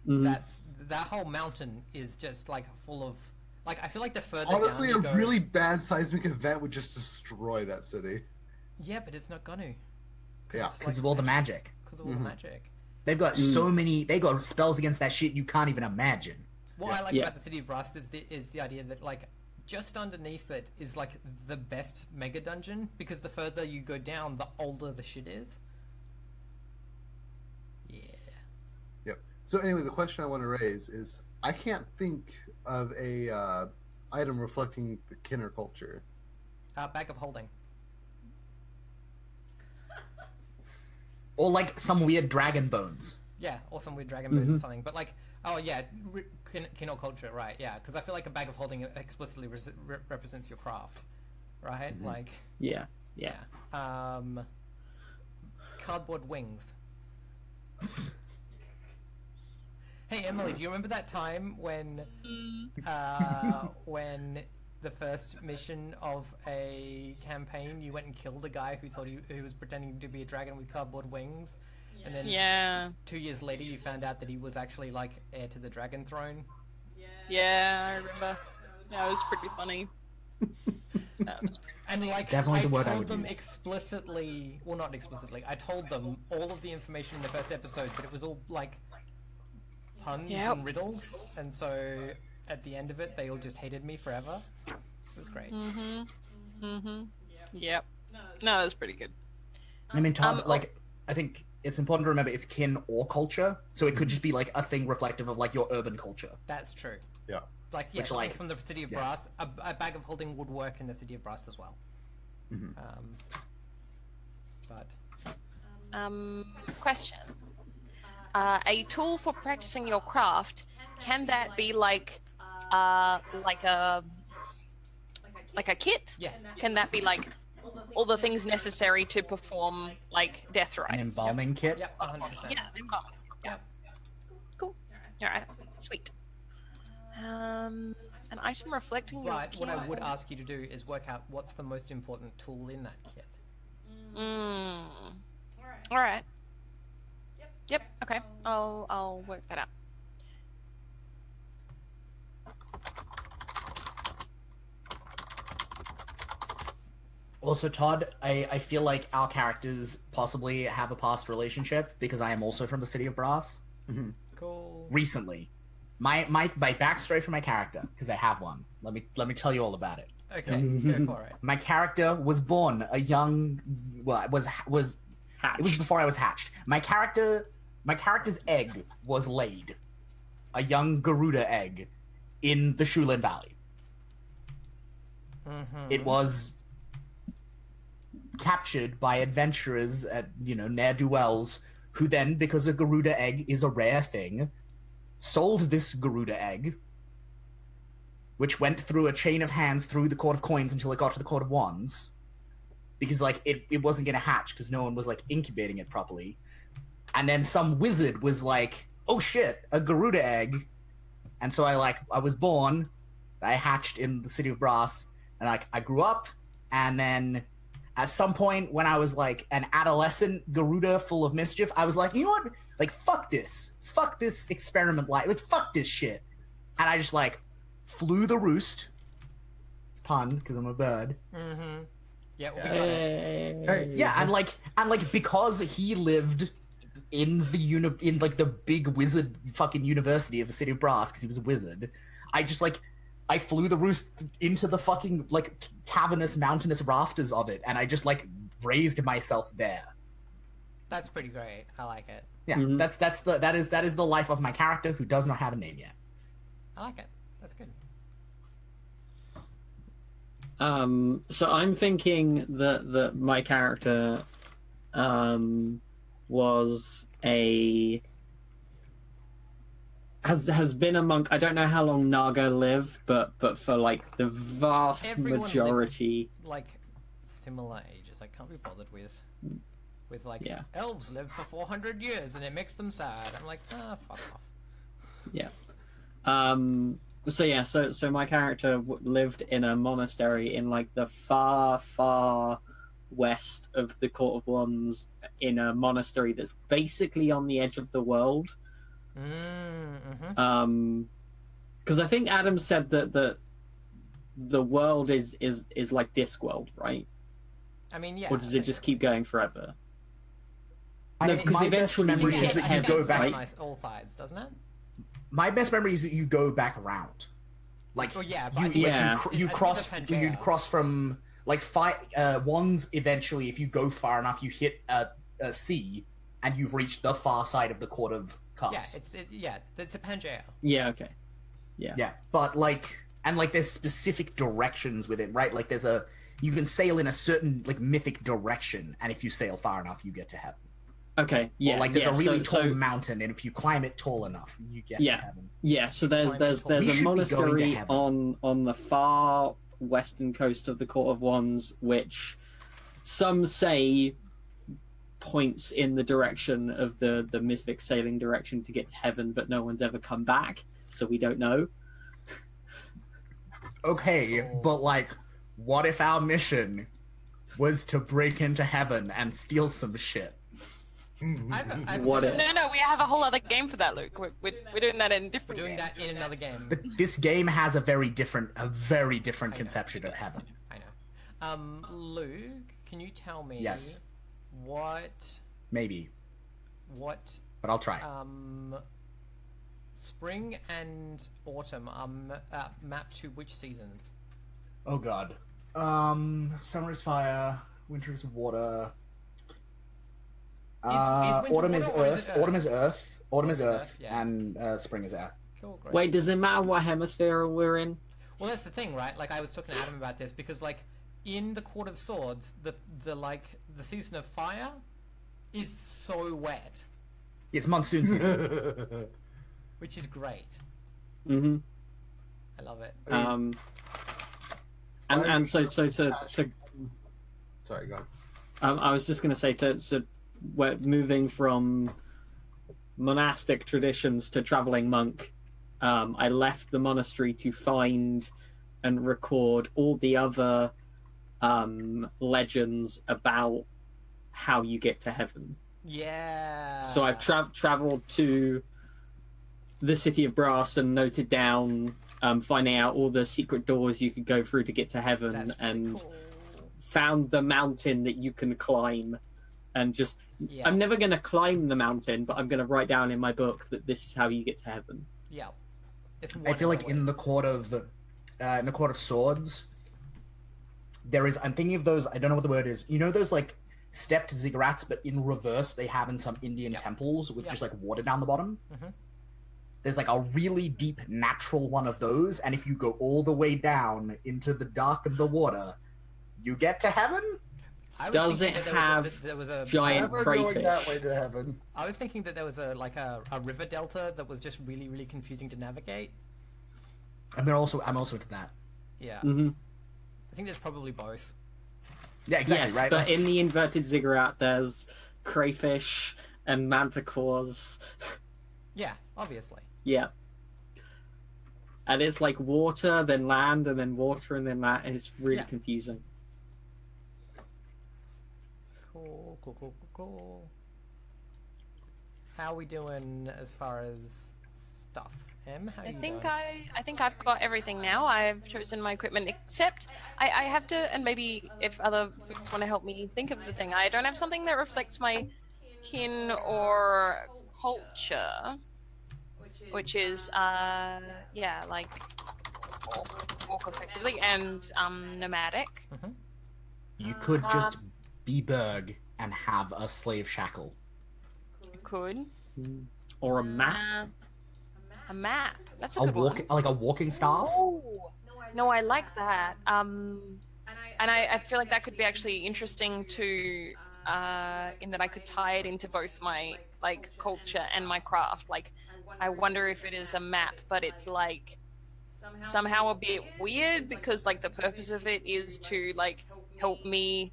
Mhm. that whole mountain is just like full of like I feel like the further Honestly, down a you go, really bad seismic event would just destroy that city. yeah, but it's not gonna. Yeah. Because of all the magic. Because of all the magic. They've got so many. They got spells against that shit you can't even imagine. What I like Yeah. about the city of Brass is the idea that like just underneath it is like the best mega dungeon because the further you go down, the older the shit is. Yeah. Yep. So anyway, the question I want to raise is, I can't think of a item reflecting the Kinner culture. Bag of holding. Or like some weird dragon bones. Yeah, or some weird dragon bones or something. But like, oh yeah, Kinno culture, right? Yeah, because I feel like a bag of holding explicitly represents your craft, right? Like, Yeah. yeah. Cardboard wings. Hey Emily, do you remember that time when the first mission of a campaign you went and killed a guy who thought who was pretending to be a dragon with cardboard wings, and then Yeah, 2 years later you found out that he was actually like heir to the dragon throne? yeah, I remember. Yeah, it was pretty funny. That was pretty... And like, Definitely I the word I told would them use. explicitly, well not explicitly, I told them all of the information in the first episode, but it was all like puns Yep. and riddles, and so at the end of it, they all just hated me forever. It was great. Yep. No, that was pretty good. I mean, Tom, oh- like, I think it's important to remember it's kin or culture, so it could just be like a thing reflective of like your urban culture. That's true. Yeah. Like, yeah, Which, something like- from the city of yeah. Brass, a bag of holding would work in the city of Brass as well. Mhm. But Question. A tool for practicing your craft, can that be like a kit? yes, Can that be like all the things necessary to perform like death An rites? embalming kit. yep, 100%. Yeah, embalming. Yeah. Cool. All right. Sweet. An item reflecting your But what I kit. would ask you to do is work out what's the most important tool in that kit. All right. Yep. Okay. I'll work that out. Also, Todd, I feel like our characters possibly have a past relationship because I am also from the city of Brass. Cool. Recently, my backstory for my character, because I have one. Let me tell you all about it. Okay, go for it. My character was born a young. Well, it was Hatch. it was before I was hatched. My character's egg was laid, a young Garuda egg, in the Shulin Valley. It was captured by adventurers at ne'er-do-wells, who then, because a Garuda egg is a rare thing, sold this Garuda egg, which went through a chain of hands through the Court of Coins until it got to the Court of Wands, because like it wasn't gonna hatch because no one was like incubating it properly. And then some wizard was like, oh shit, a Garuda egg. And so I was born, I hatched in the city of Brass, and I grew up, and then at some point when I was like an adolescent Garuda full of mischief, I was like, you know what? Like, fuck this experiment, like fuck this shit. And I just like flew the roost. It's a pun because I'm a bird. Yeah, we got it. Hey. Yeah, and like because he lived in the big wizard fucking university of the city of Brass because he was a wizard, I flew the roost into the fucking like cavernous mountainous rafters of it, and I just like raised myself there. That's pretty great. I like it. Yeah, that is the life of my character who does not have a name yet. I like it. That's good. So I'm thinking that my character was has been a monk. I don't know how long Naga lived, but for like the vast Everyone majority. lives, like similar ages. I can't be bothered with like Yeah. elves live for 400 years and it makes them sad. I'm like, fuck off. Yeah. So my character lived in a monastery in like the far west of the Court of Wands, in a monastery that's basically on the edge of the world. Because I think Adam said that the world is like Discworld, right? I mean, yeah. Or does it just keep going forever? My No, because best eventually memory you is get that you go back. all sides, doesn't it? My best memory is that you go back around. Like, Oh, yeah, but I you, think Yeah. you it's cross, a you'd Pangea. cross from like wands. Eventually, if you go far enough, you hit a sea, and you've reached the far side of the Court of Cups. Yeah, it's a Pangea. Yeah. Okay. Yeah, but like, and like, there's specific directions with it, right? Like, you can sail in a certain like mythic direction, and if you sail far enough, you get to heaven. Okay. Yeah. Or like, there's a really so, tall mountain, and if you climb it tall enough, you get Yeah. to heaven. Yeah, so there's We a should be going monastery to heaven. on the far western coast of the Court of Wands, which some say points in the direction of the mythic sailing direction to get to heaven, but no one's ever come back, so we don't know. Okay, Cool. but like, what if our mission was to break into heaven and steal some shit? I've What if- No, we have a whole other game for that, Luke. We're doing that in a We're different doing game. that in another game. But this game has a very different I know. conception of heaven. I know. Luke, can you tell me Yes. what Maybe, what but I'll try. spring and autumn are mapped to which seasons? Oh god. Summer is fire, winter is water. winter Autumn is water or is earth. it Autumn is earth. Autumn is Earth, earth, yeah. and spring is air. Cool, great. Wait, does it matter what hemisphere we're in? Well, that's the thing, right? Like I was talking to Adam about this because, like, in the Court of Swords, the season of fire is so wet, It's monsoon season. which is great. Mm-hmm. I love it. And so to Sorry, go ahead. I was just going to say to we're moving from monastic traditions to traveling monk. I left the monastery to find and record all the other legends about how you get to heaven. Yeah. So I've traveled to the city of brass and noted down, finding out all the secret doors you could go through to get to heaven, That's really and cool. found the mountain that you can climb. And just, Yeah. I'm never going to climb the mountain, but I'm going to write down in my book that this is how you get to heaven. Yeah. It's I feel like in the the court of swords, there is. I'm thinking of those. I don't know what the word is. You know those like stepped ziggurats, but in reverse. They have in some Indian temples with just like water down the bottom. Mhm. There's like a really deep natural one of those, and if you go all the way down into the dark of the water, you get to heaven. Does it have giant Never going that crayfish? way to heaven. I was thinking that there was a river delta that was just really, really confusing to navigate. I'm also into that. Yeah. Mm-hmm. I think there's probably both. Yeah, exactly. Yes, right. but in the inverted ziggurat, there's crayfish and manticores. Yeah, obviously. Yeah. And it's like water, then land, and then water, and then land. It's really Yeah. confusing. Cool. How are we doing as far as stuff? Em, how are I you think doing? I think I've got everything now. I've chosen my equipment, except I have to, and maybe if other folks want to help me think of the thing, I don't have something that reflects my kin or culture, which is like orc effectively and nomadic. You could just be Berg and have a slave shackle. Could Or a map. a map. That's a A good one. like a walking staff. Oh, no, I like that. And I feel like that could be actually interesting to, in that I could tie it into both my like culture and my craft. Like, I wonder if it is a map, but it's like somehow a bit weird because like the purpose of it is to like help me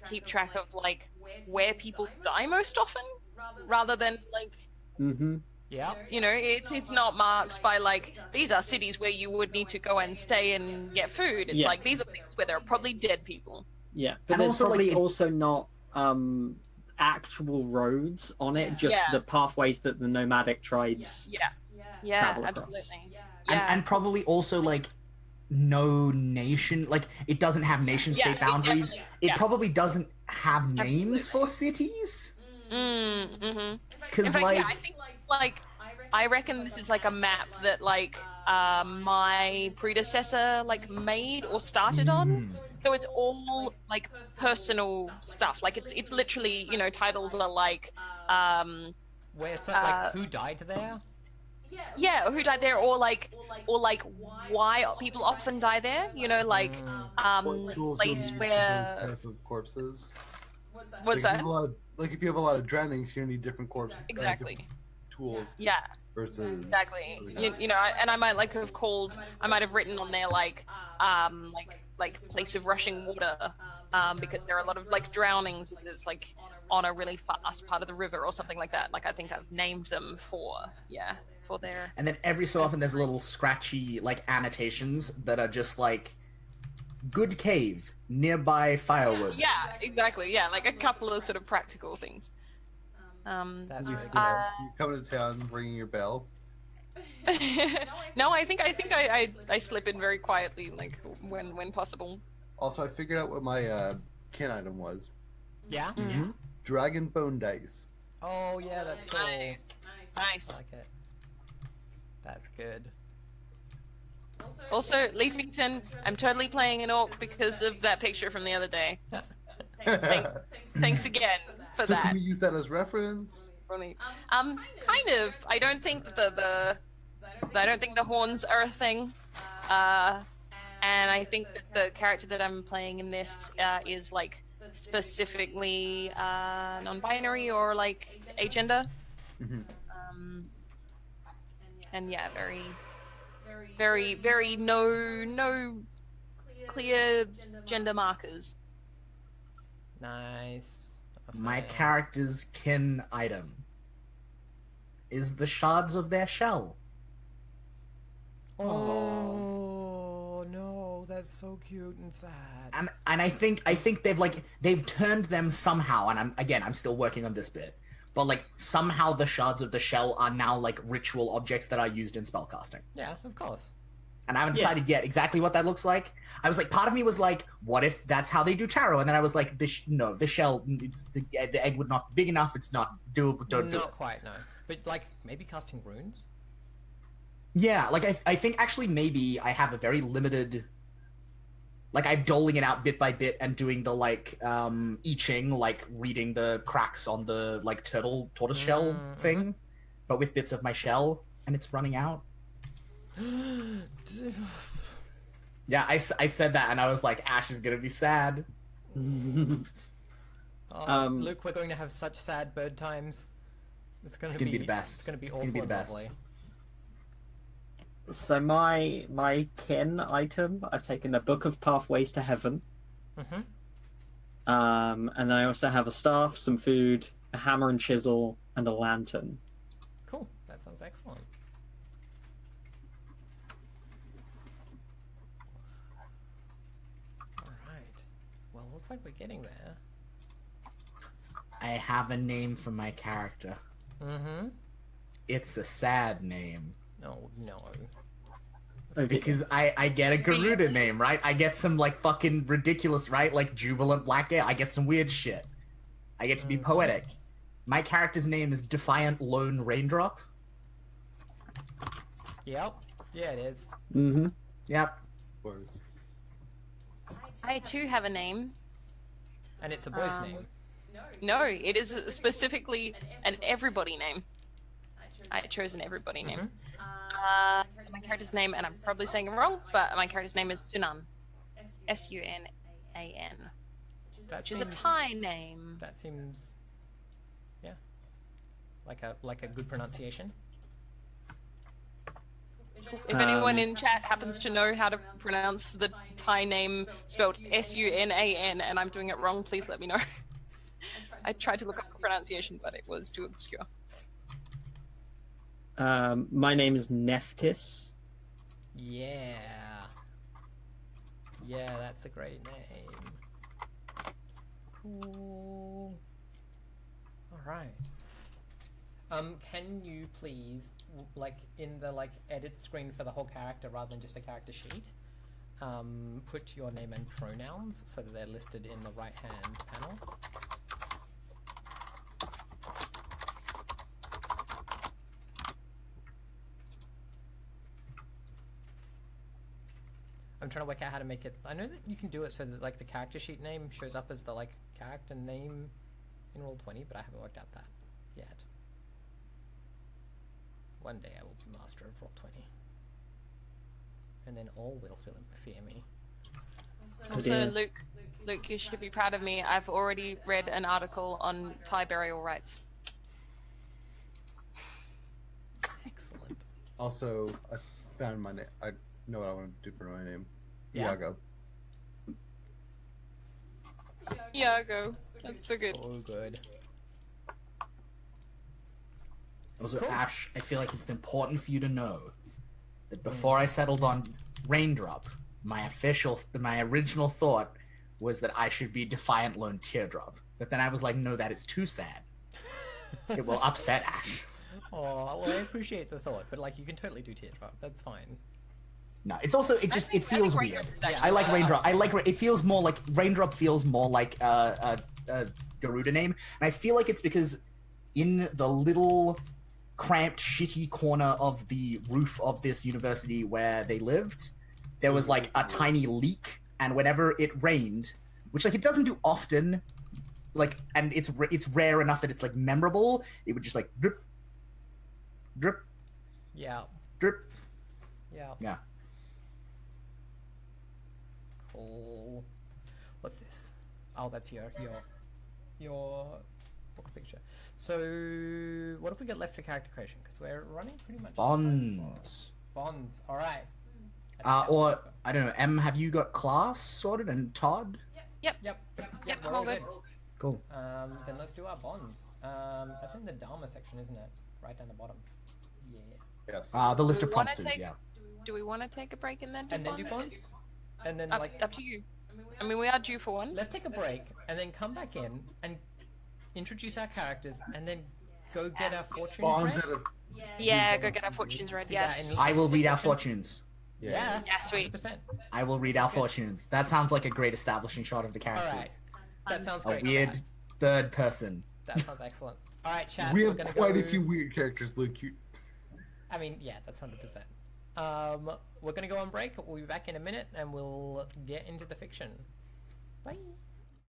keep track of like where people die most often, rather than like. Mm-hmm. Yeah. You know, it's not marked by like these are cities where you would need to go and stay and get food. It's Yeah. like these are places where there are probably dead people. Yeah, but And there's also, like, probably it- also not actual roads on it, just Yeah. the pathways that the nomadic tribes. Yeah, Travel across. absolutely. And probably also like no nation, like it doesn't have nation Yeah, state it boundaries. definitely- It yeah. probably doesn't have names Absolutely. for cities. Mm-hmm. Because In fact, like yeah, I think like I reckon this is like a map that like my predecessor like made or started on. So it's all like personal stuff. Like it's literally, you know, titles are like Where like who died there? yeah, who died there, or like why people often die there. You know, like What tools place you'll use for where those type of corpses. what's like, that? If you have a lot of drownings, you're gonna need different corpses. Exactly. different tools Yeah. versus Exactly. other guys. You know, and I might like have called. I might have written on there like place of rushing water, because there are a lot of like drownings because it's like on a really fast part of the river or something like that. Like I think I've named them for their. and then every so often there's little scratchy like annotations that are just like good cave nearby firewood. Yeah, exactly. Yeah, like a couple of sort of practical things. That's really good. You come into town ringing your bell. No, I think I slip in very quietly, like when possible. Also, I figured out what my kin item was. Yeah. Mhm. Dragon bone dice. Oh yeah, that's cool. Nice. I Nice. like it. That's good. Also, Leafington, I'm totally playing an orc because of that picture from the other day. Thanks again. for So that. can we use that as reference? Funny. Kind of. I don't think the horns are a thing. And I think that the character that I'm playing in this is like specifically non-binary or like agender. Mm-hmm. And yeah, very no clear gender markers. Nice. My Okay. character's kin item is the shards of their shell. Oh no, that's so cute and sad. And I think they've turned them somehow, and I'm still working on this bit. But like somehow the shards of the shell are now like ritual objects that are used in spellcasting. Yeah, of course. And I haven't decided yet exactly what that looks like. I was like, part of me was like, what if that's how they do tarot? And then I was like, the shell, the egg would not be big enough. It's not doable. Don't do it. Not quite, no. But like maybe casting runes. Yeah, like I think actually maybe I have a very limited. Like I'm doling it out bit by bit and doing the like I Ching, like reading the cracks on the like tortoise shell thing, but with bits of my shell, and it's running out. Yeah, I said that, and I was like, Ash is gonna be sad. Oh, Luke, we're going to have such sad bird times. It's gonna be the best. It's gonna be It's awful gonna be the and best. lovely. So my kin item, I've taken a book of pathways to heaven. Mm-hmm. And then I also have a staff, some food, a hammer and chisel, and a lantern. Cool. That sounds excellent. All right. Well, looks like we're getting there. I have a name for my character. Mm-hmm. It's a sad name. No. Because I get a Garuda name, right? I get some like fucking ridiculous, right? Like jubilant black air. I get some weird shit. I get to be poetic. My character's name is Defiant Lone Raindrop. Yep. Yeah, it is. Mm-hmm. Yep. Words. I too have a name. And it's a boy's name. No, it is specifically an everybody name. I chose an everybody name. My character's name, and I'm probably saying it wrong, but my character's name is Sunan. S-U-N-A-N. Which is a Thai name. That seems, yeah, like a good pronunciation. If anyone in chat happens to know how to pronounce the Thai name spelled S-U-N-A-N and I'm doing it wrong, please let me know. I tried to look up the pronunciation, but it was too obscure. My name is Nephthys. Yeah. Yeah, that's a great name. Cool. All right. Can you please, like, in the like edit screen for the whole character rather than just a character sheet, put your name and pronouns so that they're listed in the right-hand panel. I'm trying to work out how to make it. I know that you can do it so that like the character sheet name shows up as the like character name in Roll20, but I haven't worked out that yet. One day I will be master of Roll20, and then all will fear me. Also, Luke, you should be proud of me. I've already read an article on Thai burial rites. Excellent. Also, I found my name. I know what I want to do for my name. Yeah. Iago. Iago. That's so good. So good. Also, Cool. Ash, I feel like it's important for you to know that before I settled on Raindrop, my original thought was that I should be Defiant Lone Teardrop. But then I was like, no, that is too sad. It will upset Ash. Oh, well, I appreciate the thought, but like you can totally do Teardrop. That's fine. No, it's also it feels think weird. Raindrop is actually I like better. Raindrop. It feels more like Raindrop feels more like a Garuda name, and I feel like it's because in the little cramped, shitty corner of the roof of this university where they lived, there was like a tiny leak, and whenever it rained, which like it doesn't do often, like, and it's rare enough that it's like memorable. It would just like drip, drip, Yeah. drip. Yeah. Yeah. Cool. What's this? Oh, that's your book picture. So, what have we got left for character creation? Because we're running pretty much. Bonds. Bonds. All right. Or I don't know. Em, have you got class sorted and Todd? Yep. Yep, we're all good. Cool. Then let's do our bonds. That's in the Dharma section, isn't it? Right down the bottom. Yeah. Yes. The list Do of we wanna prompts is, take- yeah. Do we want to take a break and then do And then bonds? do bonds. And then Up to you. I mean, we are due for one. let's take a break and then come back in and introduce our characters and then go get our fortunes Bonds read. out of Yeah, go get our fortunes read. See that Yes. in- I will read our fortunes. Yeah. Yeah, sweet. 100%. I will read our fortunes. That sounds like a great establishing shot of the All characters. right. That sounds A great. weird Chat. third person. That sounds excellent. All right, chat. we we're have gonna quite go... a few weird characters, Luke. I mean, yeah, that's 100%. We're gonna go on break. We'll be back in a minute, and we'll get into the fiction. Bye.